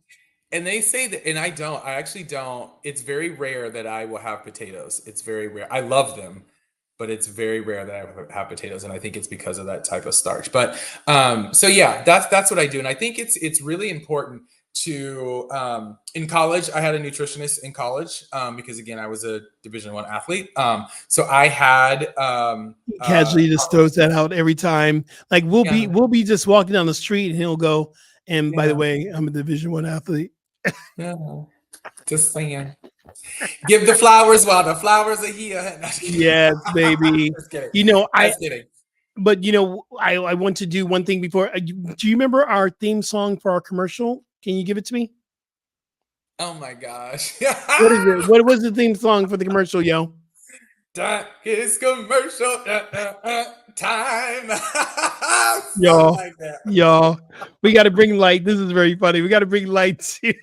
And they say that, and I don't. I actually don't. It's very rare that I will have potatoes. It's very rare. I love them, but it's very rare that I have potatoes, and I think it's because of that type of starch. But so yeah, that's what I do, and I think it's really important to in college. I had a nutritionist in college because again, I was a Division I athlete. So I had Casually just throws that out every time. Like yeah, we'll be just walking down the street and he'll go, and by the yeah, way, I'm a Division I athlete. yeah. Just saying. Give the flowers while the flowers are here. No, just kidding. Yes, baby. Just kidding. You know, I Just kidding. but I want to do one thing before. Do you remember our theme song for our commercial? Can you give it to me? Oh my gosh. What is it? What was the theme song for the commercial, yo? That is commercial time. Something Y'all, like that. y'all, we got to bring light. This is very funny. We got to bring light to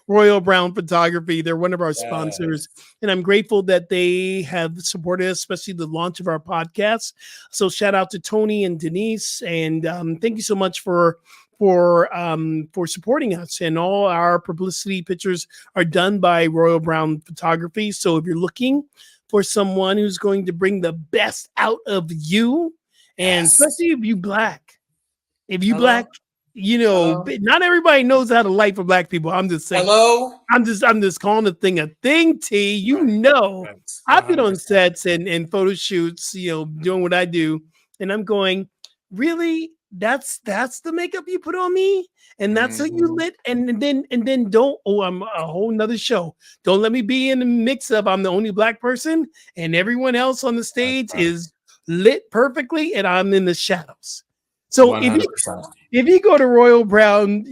Royal Brown Photography. They're one of our sponsors, Yes. and I'm grateful that they have supported us, especially the launch of our podcast. So shout out to Tony and Denise, and thank you so much for supporting us. And all our publicity pictures are done by Royal Brown Photography. So if you're looking for someone who's going to bring the best out of you, and Yes. especially if you black, Hello. not everybody knows how to light for black people. I'm just saying. Hello. I'm just calling the thing a thing, T. Right. Right. I've been on 100%. sets and photo shoots, doing what I do, and I'm going, really? That's the makeup you put on me, and that's how you Mhm. lit, and then don't. Oh, I'm a whole nother show. Don't let me be in the mix up. I'm the only black person, and everyone else on the That's stage right. is lit perfectly, and I'm in the shadows. So if you 100%. if you go to Royal Brown,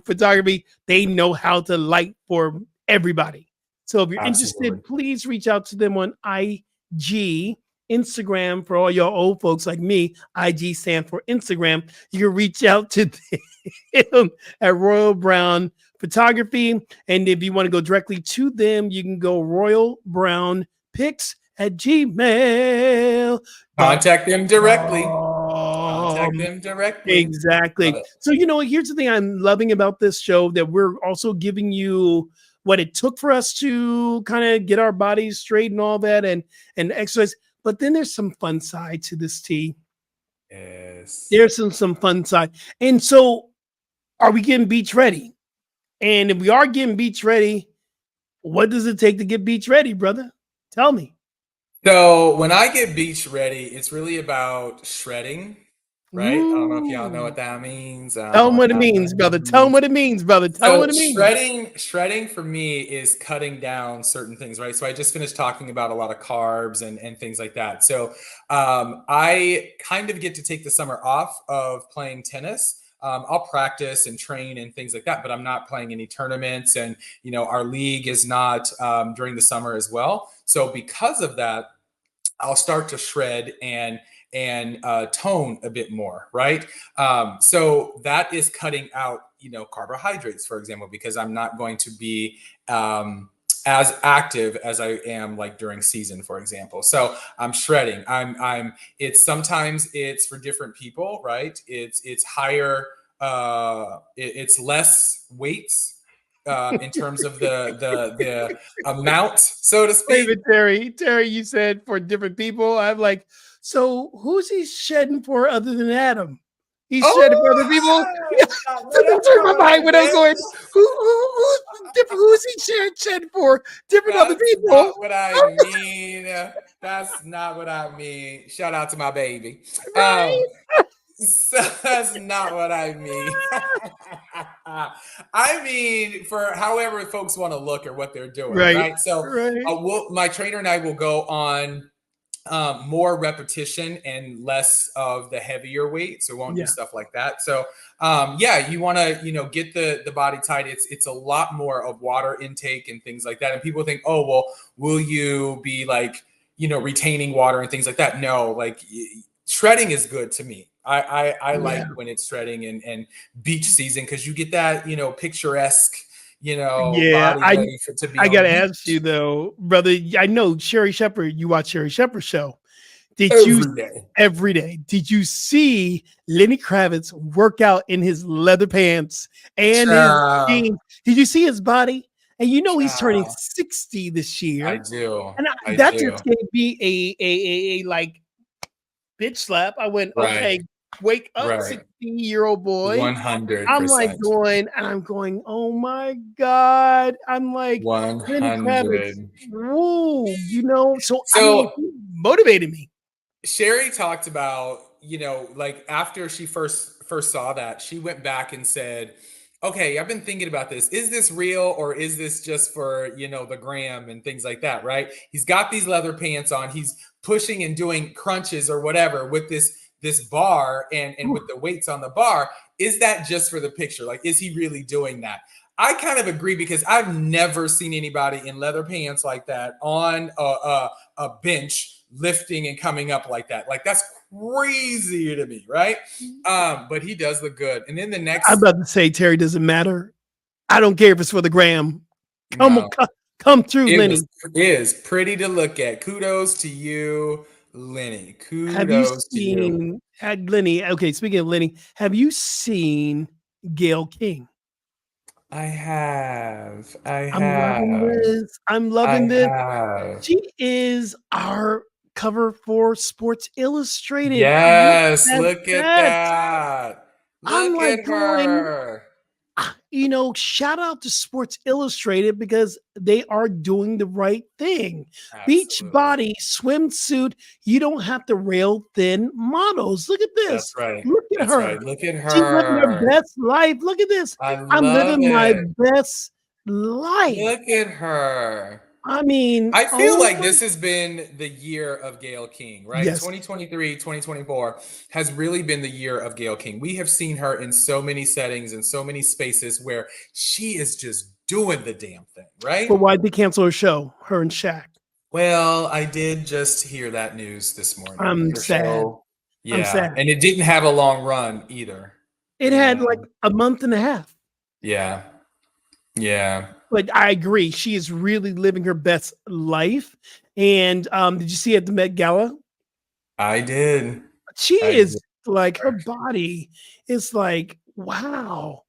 photography, they know how to light for everybody. So if you're Absolutely. interested, please reach out to them on IG, Instagram for all your old folks like me. IG stand for Instagram. You can reach out to them at Royal Brown Photography. And if you want to go directly to them, you can go Royal Brown Pics at gmail.com. Contact them directly. Contact them directly. Love Exactly. it. So, here's the thing I'm loving about this show, that we're also giving you what it took for us to kind of get our bodies straight and all that, and exercise. But then there's some fun side to this, T. Yes. There's some fun side. And so, are we getting beach ready? And if we are getting beach ready, what does it take to get beach ready, brother? Tell me. So when I get beach ready, it's really about shredding, right? I don't know if y'all know what Ooh. that means. I don't Tell know him what what it that means, brother. Tell him means. what it means, brother. Tell him So what it means. shredding for me is cutting down certain things, right? So I just finished talking about a lot of carbs and things like that. So I kind of get to take the summer off of playing tennis. I'll practice and train and things like that, but I'm not playing any tournaments. And, our league is not during the summer as well. So because of that, I'll start to shred and tone a bit more, right? So that is cutting out, carbohydrates, for example, because I'm not going to be as active as I am like during season, for example. So I'm shredding. It's sometimes it's for different people, right? It's higher. It's less weights in terms of the amount, so to Wait a speak. minute, Terry. Terry, you said for different people. I'm like, so who's he shedding for other than Adam? He's shedding for other people. Yeah, that's where my mind when I'm going. Who's different? Who's he shedding for? Different other That's not people, what I mean. That's not what I mean. Shout out to my baby. Um, right? so that's not what I mean. I mean, for however folks want to look or what they're doing, Right, right? So, right. my trainer and I will go on more repetition and less of the heavier weight. So we won't do Yeah, stuff like that. So yeah, you want to, get the body tight. It's a lot more of water intake and things like that. And people think, oh, well, will you be like, retaining water and things like that? No, like shredding is good to me. I yeah, like when it's shredding and beach season because you get that, picturesque, yeah. body I ready to be I on the gotta ask you beach though, brother. I know Sherry Shepherd. You watch Sherry Shepherd's show. Did you every day. every day? Did you see Lenny Kravitz work out in his leather pants and his Ciao. jeans? Did you see his body? And he's turning Ciao. 60 this I year. do. And I that just do. gave me a like bitch slap. I went, Right. okay, wake up, Right. 60-year-old boy. I'm like 100%. going, and I'm going, oh my God. I'm like, Lenny Kravitz, 100. whoa, so I mean, So he motivated me. Sherry talked about, like after she first saw that, she went back and said, "Okay, I've been thinking about this. Is this real or is this just for, the gram and things like that, right? He's got these leather pants on. He's pushing and doing crunches or whatever with this bar and with the weights on the bar. Is that just for the picture? Like is he really doing that?" I kind of agree because I've never seen anybody in leather pants like that on a bench lifting and coming up like that. Like that's crazy to me, right? But he does look good. And then the I'm next, about to say, Terry, doesn't matter. I don't care if it's for the gram. Come no, come through, it Lenny. was is pretty to look at. Kudos to you, Lenny. Have you Kudos to you. seen had Lenny? Okay, speaking of Lenny, have you seen Gayle King? I have. I I'm loving have. this. I'm I loving this. have. She is our cover for Sports Illustrated. Look Yes, at look at that. that. I'm Look like at going, her. shout out to Sports Illustrated because they are doing the right thing. Beach Absolutely. body swimsuit. You don't have to rail thin models. Look at That's this. right. Look at That's her. right. Look at She's living her her. best life. Look at this. I I'm love living my it. best life. Look at her. I mean, I feel oh like my, this has been the year of Gayle King, right? yes. 2023, 2024 has really been the year of Gayle King. We have seen her in so many settings and so many spaces where she is just doing the damn thing, But right? why'd they cancel her show? Her and Shaq. Well, I did just hear that news this morning. I'm Her sad. show, I'm yeah. sad. And it didn't have a long run either. It had like Yeah. a month and a half. Yeah. Yeah. But I agree. She is really living her best life. And did you see at the Met Gala? I did. She I did. is like her body is like, wow.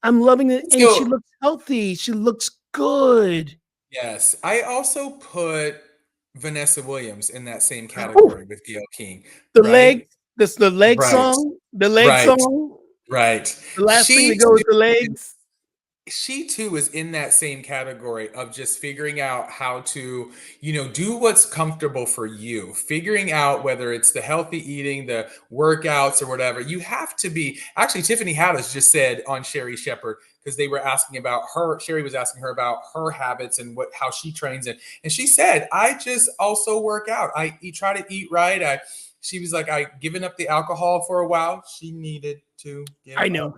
I'm loving it. And she So looks healthy. She looks good. yes, I also put Vanessa Williams in that same Oh, category with Gayle King, the leg, right? that's the leg Right, song. The leg right, song. right. The last thing She that goes too the is legs. she too is in that same category of just figuring out how to, do what's comfortable for you, figuring out whether it's the healthy eating, the workouts, or whatever. You have to be. Actually, Tiffany Haddish just said on Sherry Shepherd, because they were asking about her. Sherry was asking her about her habits and how she trains, and she said, I just also work out. Try to eat right. She was like, I given up the alcohol for a while. She needed to give I up know.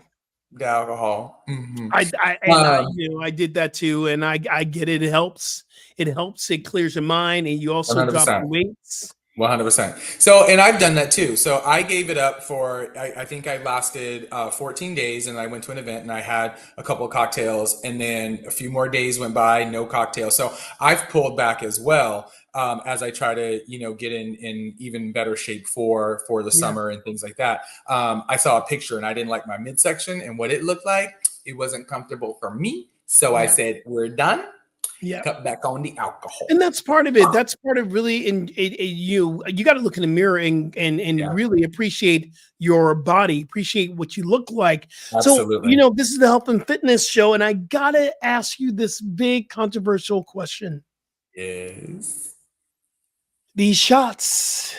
the alcohol. Mm-hmm. I did that too, and I get it. It helps. It helps. It clears your mind, and you also drop 100%. the weights. 100%. So, and I've done that too. So I gave it up for, I think I lasted 14 days, and I went to an event and I had a couple of cocktails, and then a few more days went by, no cocktails. So I've pulled back as well, as I try to, get in even better shape for the summer and things like that. I saw a picture and I didn't like my midsection and what it looked like. It wasn't comfortable for me. So I said, we're done. Yeah. Cut back on the alcohol. And that's part of it. That's part of really you got to look in the mirror and really appreciate your body, appreciate what you look like. Absolutely. So, this is the health and fitness show, and I got to ask you this big controversial question. Yes. These shots,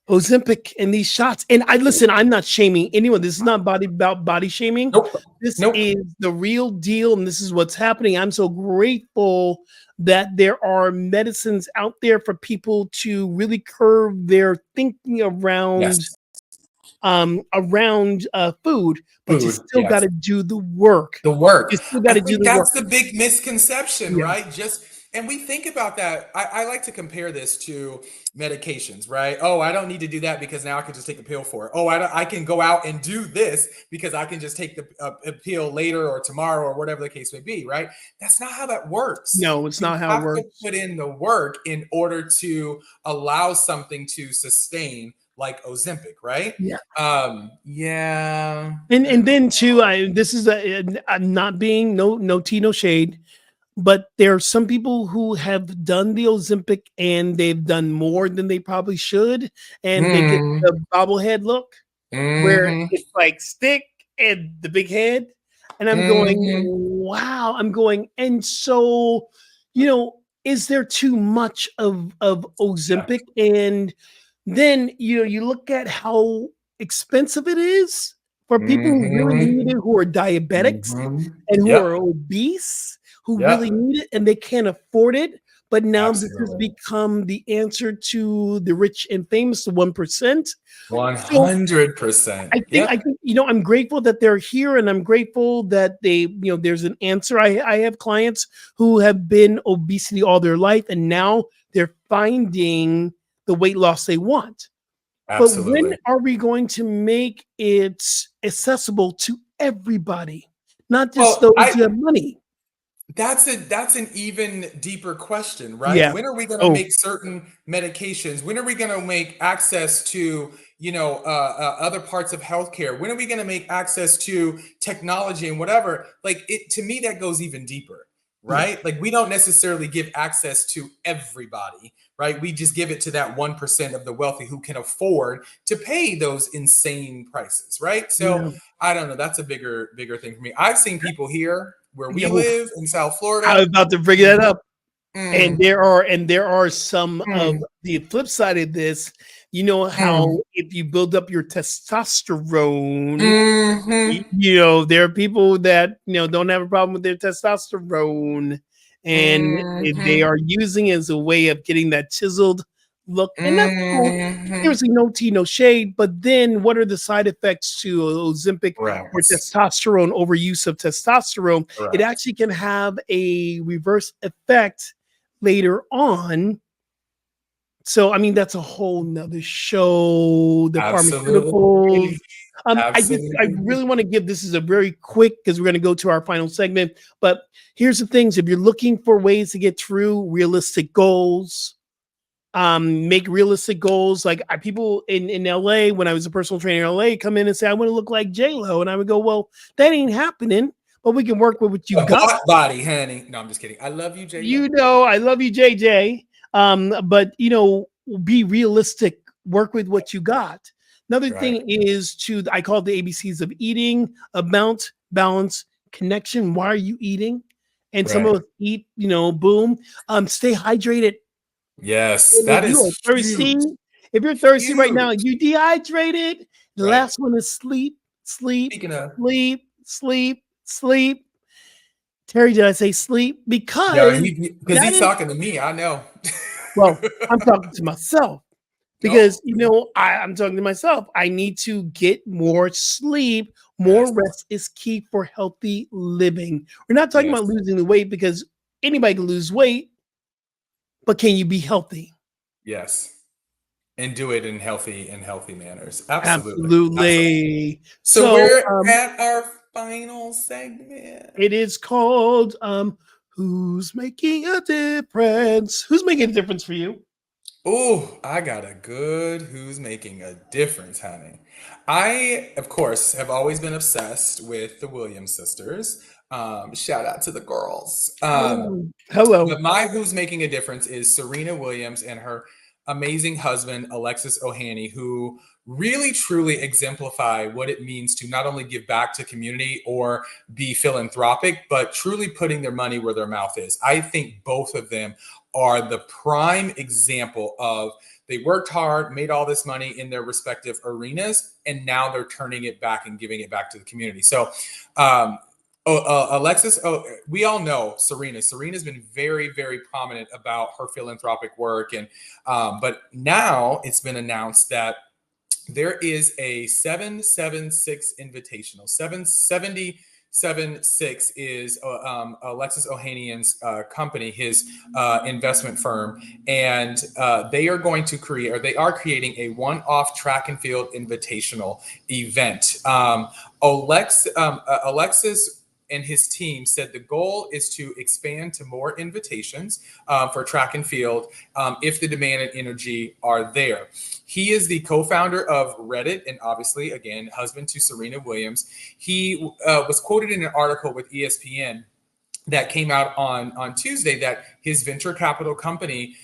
Ozempic and these shots. And I'm not shaming anyone. This is not about body shaming. Nope. This is the real deal, and this is what's happening. I'm so grateful that there are medicines out there for people to really curb their thinking around food, but you still got to do the work. You still got to do the work. That's the big misconception, right? And we think about that. I like to compare this to medications, right? Oh, I don't need to do that because now I can just take a pill for it. Oh, I can go out and do this because I can just take a pill later or tomorrow or whatever the case may be, right? That's not how that works. No, it's not how it works. You have to put in the work in order to allow something to sustain, like Ozempic, right? Yeah. And then too, this is I'm not being no tea, no shade. But there are some people who have done the Ozempic and they've done more than they probably should. And they get the bobblehead look where it's like stick and the big head. And I'm going, wow. And so, is there too much of Ozempic? And then, you look at how expensive it is for people who really need it, who are diabetics and who are obese, who really need it and they can't afford it. But now this has become the answer to the rich and famous, the 1%. 100%. I think, I'm grateful that they're here, and I'm grateful that they, there's an answer. I have clients who have been obesity all their life, and now they're finding the weight loss they want. Absolutely. But when are we going to make it accessible to everybody, not just those who have money? That's an even deeper question, right? Yeah. When are we going to make certain medications? When are we going to make access to, other parts of healthcare? When are we going to make access to technology and whatever? Like, to me, that goes even deeper, right? Like, we don't necessarily give access to everybody, right? We just give it to that 1% of the wealthy who can afford to pay those insane prices, right? So I don't know. That's a bigger thing for me. I've seen people here where we live in South Florida. I was about to bring that up. And there are some of the flip side of this. You know how if you build up your testosterone, there are people that don't have a problem with their testosterone, and they are using it as a way of getting that chiseled look. And that's cool. There's no tea, no shade. But then, what are the side effects to Ozempic or testosterone, overuse of testosterone? It actually can have a reverse effect later on. So, I mean, that's a whole nother show. The pharmaceuticals. I really want to give this is a very quick, because we're going to go to our final segment. But here's the things: if you're looking for ways to get through realistic goals. Make realistic goals. Like people in LA, when I was a personal trainer in LA, come in and say, I want to look like J-Lo. And I would go, well, that ain't happening, but we can work with what you got. Body, honey. No, I'm just kidding. I love you, J-Lo. I love you, JJ. But be realistic, work with what you got. Another thing is I call it the ABCs of eating: amount, balance, connection. Why are you eating? And some of Right. us eat, boom. Stay hydrated. Yes, And if that you is are thirsty, huge. if you're thirsty right now, Huge. you dehydrated. The Right. last one is sleep, sleep, Speaking of, sleep, sleep, sleep. Terry, did I say sleep? yeah, Because because that he's is, talking to me. I know. well, I'm talking to myself because, No. I'm talking to myself. I need to get more sleep. More Yes. rest is key for healthy living. We're not talking Yes. about losing the weight because anybody can lose weight, but can you be healthy? Yes. And do it in healthy manners. Absolutely. Absolutely. Absolutely. So So, we're at our final segment. it is called Who's Making a Difference? Who's making a difference for you? Oh, I got a good who's making a difference, honey. I, of course, have always been obsessed with the Williams sisters. Shout out to the girls. Oh, hello. But my who's making a difference is Serena Williams and her amazing husband, Alexis Ohanian, who really truly exemplify what it means to not only give back to community or be philanthropic, but truly putting their money where their mouth is. I think both of them are the prime example of they worked hard, made all this money in their respective arenas, and now they're turning it back and giving it back to the community. So, Alexis, we all know Serena. Serena's been very, very prominent about her philanthropic work, and but now it's been announced that there is a 776 invitational. 776 is Alexis Ohanian's company, his investment firm, and they are going to create, or they are creating a one-off track and field invitational event. Alexis and his team said the goal is to expand to more invitations for track and field if the demand and energy are there. He is the co-founder of Reddit and obviously, again, husband to Serena Williams. He was quoted in an article with ESPN that came out on Tuesday that his venture capital company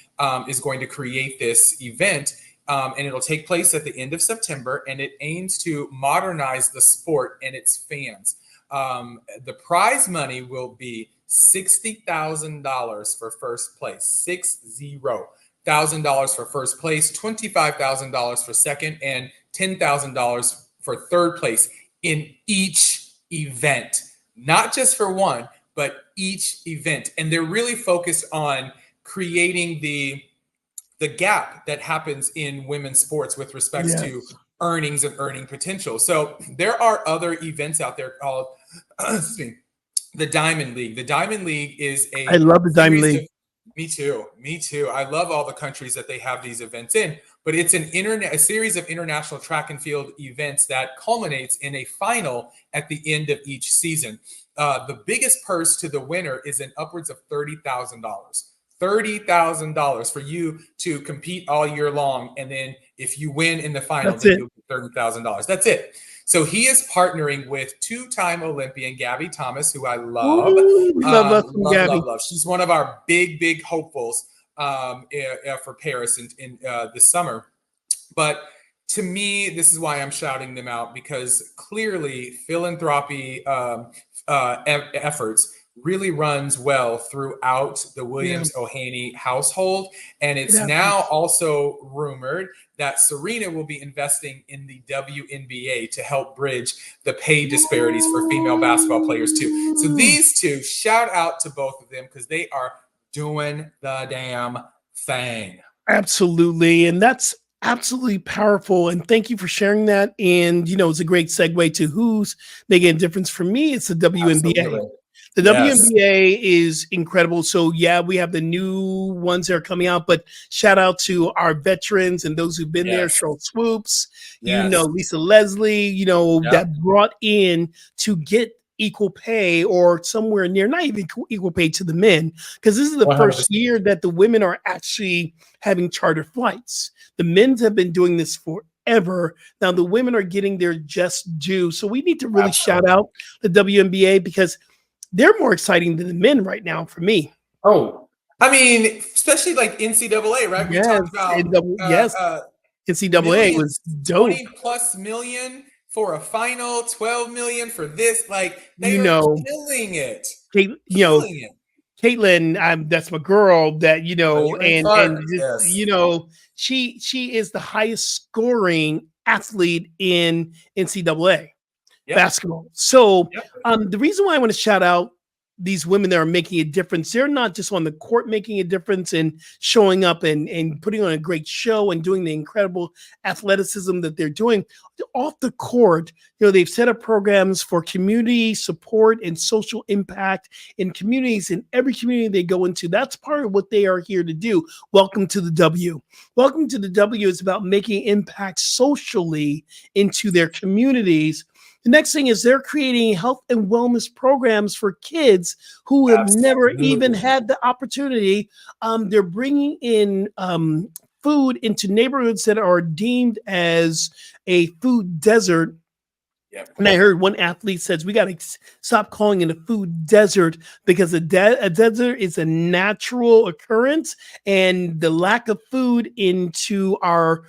is going to create this event. And it'll take place at the end of September, and it aims to modernize the sport and its fans. The prize money will be $60,000 for first place, $60,000 for first place, $25,000 for second, and $10,000 for third place in each event, not just for one, but each event. And they're really focused on creating the gap that happens in women's sports with respects to Yes. earnings and earning potential. So there are other events out there called excuse me, the Diamond League. The Diamond League is I a love the Diamond series of League. me too. Me too. I love all the countries that they have these events in, but it's a series of international track and field events that culminates in a final at the end of each season. The biggest purse to the winner is an upwards of $30,000. $30,000 for you to compete all year long, and then if you win in the final, That's then it. you'll get $30,000. That's it. So he is partnering with two-time Olympian Gabby Thomas, who I love, Ooh, we love us some love, love, Gabby. love. She's one of our big hopefuls for Paris in this summer. But to me, this is why I'm shouting them out, because clearly philanthropy efforts really runs well throughout the Yeah, Williams Ohanian household. And it it's now happens. also rumored that Serena will be investing in the WNBA to help bridge the pay disparities for female basketball players too. So Ooh, these two, shout out to both of them because they are doing the damn thing. absolutely. And that's absolutely powerful. And thank you for sharing that. And, it's a great segue to who's making a difference for me. It's the WNBA. Absolutely. The Yes. WNBA is incredible. So yeah, we have the new ones that are coming out, but shout out to our veterans and those who've been there, Yes. Cheryl Swoops, Yes. Lisa Leslie, Yep. that brought in to get equal pay or somewhere near, not even equal pay to the men, because this is the first 100%. year that the women are actually having charter flights. The men's have been doing this forever. Now the women are getting their just due. So we need to really shout Absolutely. out the WNBA because they're more exciting than the men right now for me. Oh, I mean, especially like NCAA, right? We Yes, talked about yes, NCAA was millions, dope. 20 plus million for a final 12 million for this. Like they You are know, killing it. Kate, Killing it. Caitlin, that's my girl. That Caitlin and Clark, just, yes. she is the highest scoring athlete in NCAA basketball. So, the reason why I want to shout out these women that are making a difference, they're not just on the court making a difference and showing up and putting on a great show and doing the incredible athleticism that they're doing off the court. They've set up programs for community support and social impact in communities, in every community they go into. That's part of what they are here to do. Welcome to the W. Welcome to the W is about making impact socially into their communities. The next thing is they're creating health and wellness programs for kids who have never even had the opportunity. They're bringing in food into neighborhoods that are deemed as a food desert. And I heard one athlete says we got to stop calling it a food desert because a desert is a natural occurrence, and the lack of food into our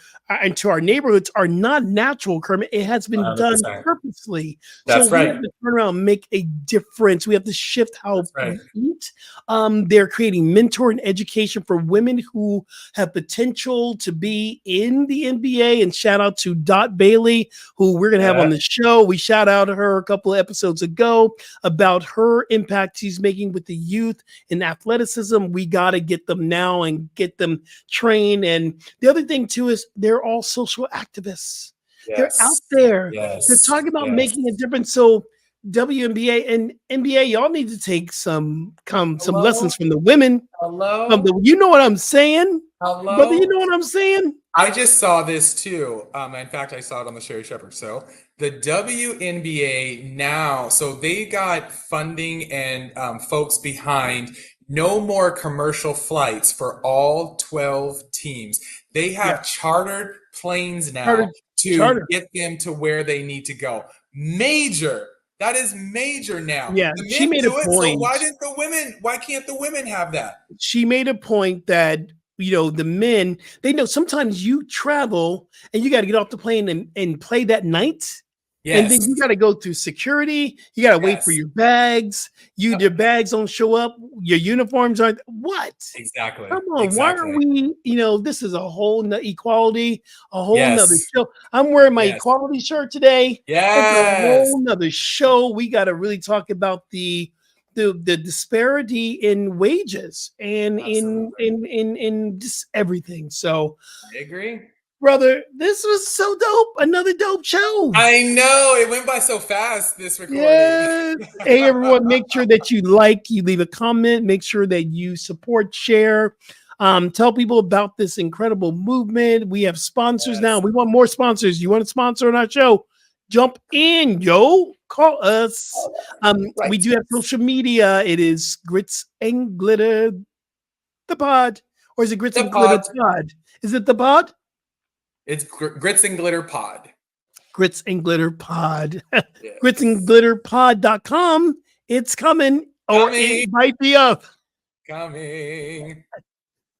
neighborhoods are not natural occurrence. It has been 100%. Done purposely. That's so we have to turn around and make a difference. We have to shift how we eat. They're creating mentor and education for women who have potential to be in the NBA. And shout out to Dot Bailey, who we're gonna have on the show. We shout out to her a couple of episodes ago about her impact she's making with the youth in athleticism. We got to get them now and get them trained. And the other thing too is they're all social activists. They're out there. They're talking about making a difference. So WNBA and NBA, y'all need to take some lessons from the women. You know what I'm saying? Brother, you know what I'm saying? I just saw this too. In fact, I saw it on the Sherry Shepherd show. The WNBA now, so they got funding and folks behind no more commercial flights for all 12 teams. They have chartered planes now to get them to where they need to go. Major. That is major now. Yeah, she made a point. So why can't the women have that? She made a point that the men, they know sometimes you travel and you got to get off the plane and play that night. Yes. And then you got to go through security. You got to wait for your bags. Your bags don't show up. Your uniforms aren't. What? Exactly. Come on. Why are we, this is a whole equality, a whole nother show. I'm wearing my equality shirt today. Yes. It's a whole nother show. We got to really talk about the disparity in wages and in just everything. So I agree. Brother, this was so dope. Another dope show. I know. It went by so fast, this recording. Yes. Hey, everyone, make sure that you leave a comment. Make sure that you support, share. Tell people about this incredible movement. We have sponsors now. We want more sponsors. You want to sponsor on our show? Jump in, yo. Call us. We do have social media. It is Grits and Glitter, the pod. Or is it Grits and Glitter pod? Is it the pod? It's Grits and Glitter Pod. Grits and Glitter Pod. gritsandglitterpod.com. It's coming. Or it might be up. Coming.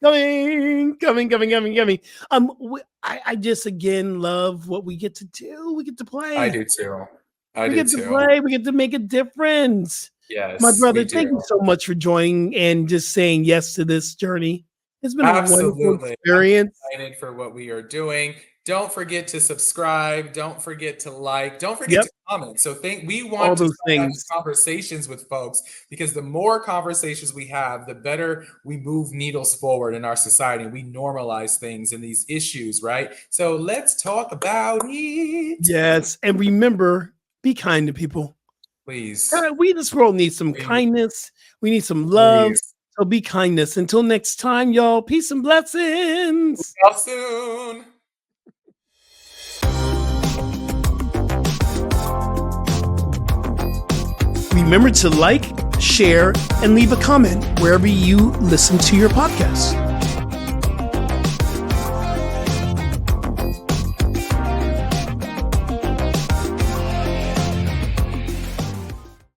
I just again love what we get to do. We get to play. I do too. We get to play. We get to make a difference. Yes. My brother, thank you so much for joining and just saying yes to this journey. It's been a wonderful experience. I'm excited for what we are doing. Don't forget to subscribe. Don't forget to like. Don't forget to comment. So we want to have conversations with folks, because the more conversations we have, the better we move needles forward in our society. We normalize things and these issues, right? So let's talk about it. Yes. And remember, be kind to people. Please. This world needs some kindness. We need some love. Please. So be kindness. Until next time, y'all. Peace and blessings. See y'all soon. Remember to like, share, and leave a comment wherever you listen to your podcast.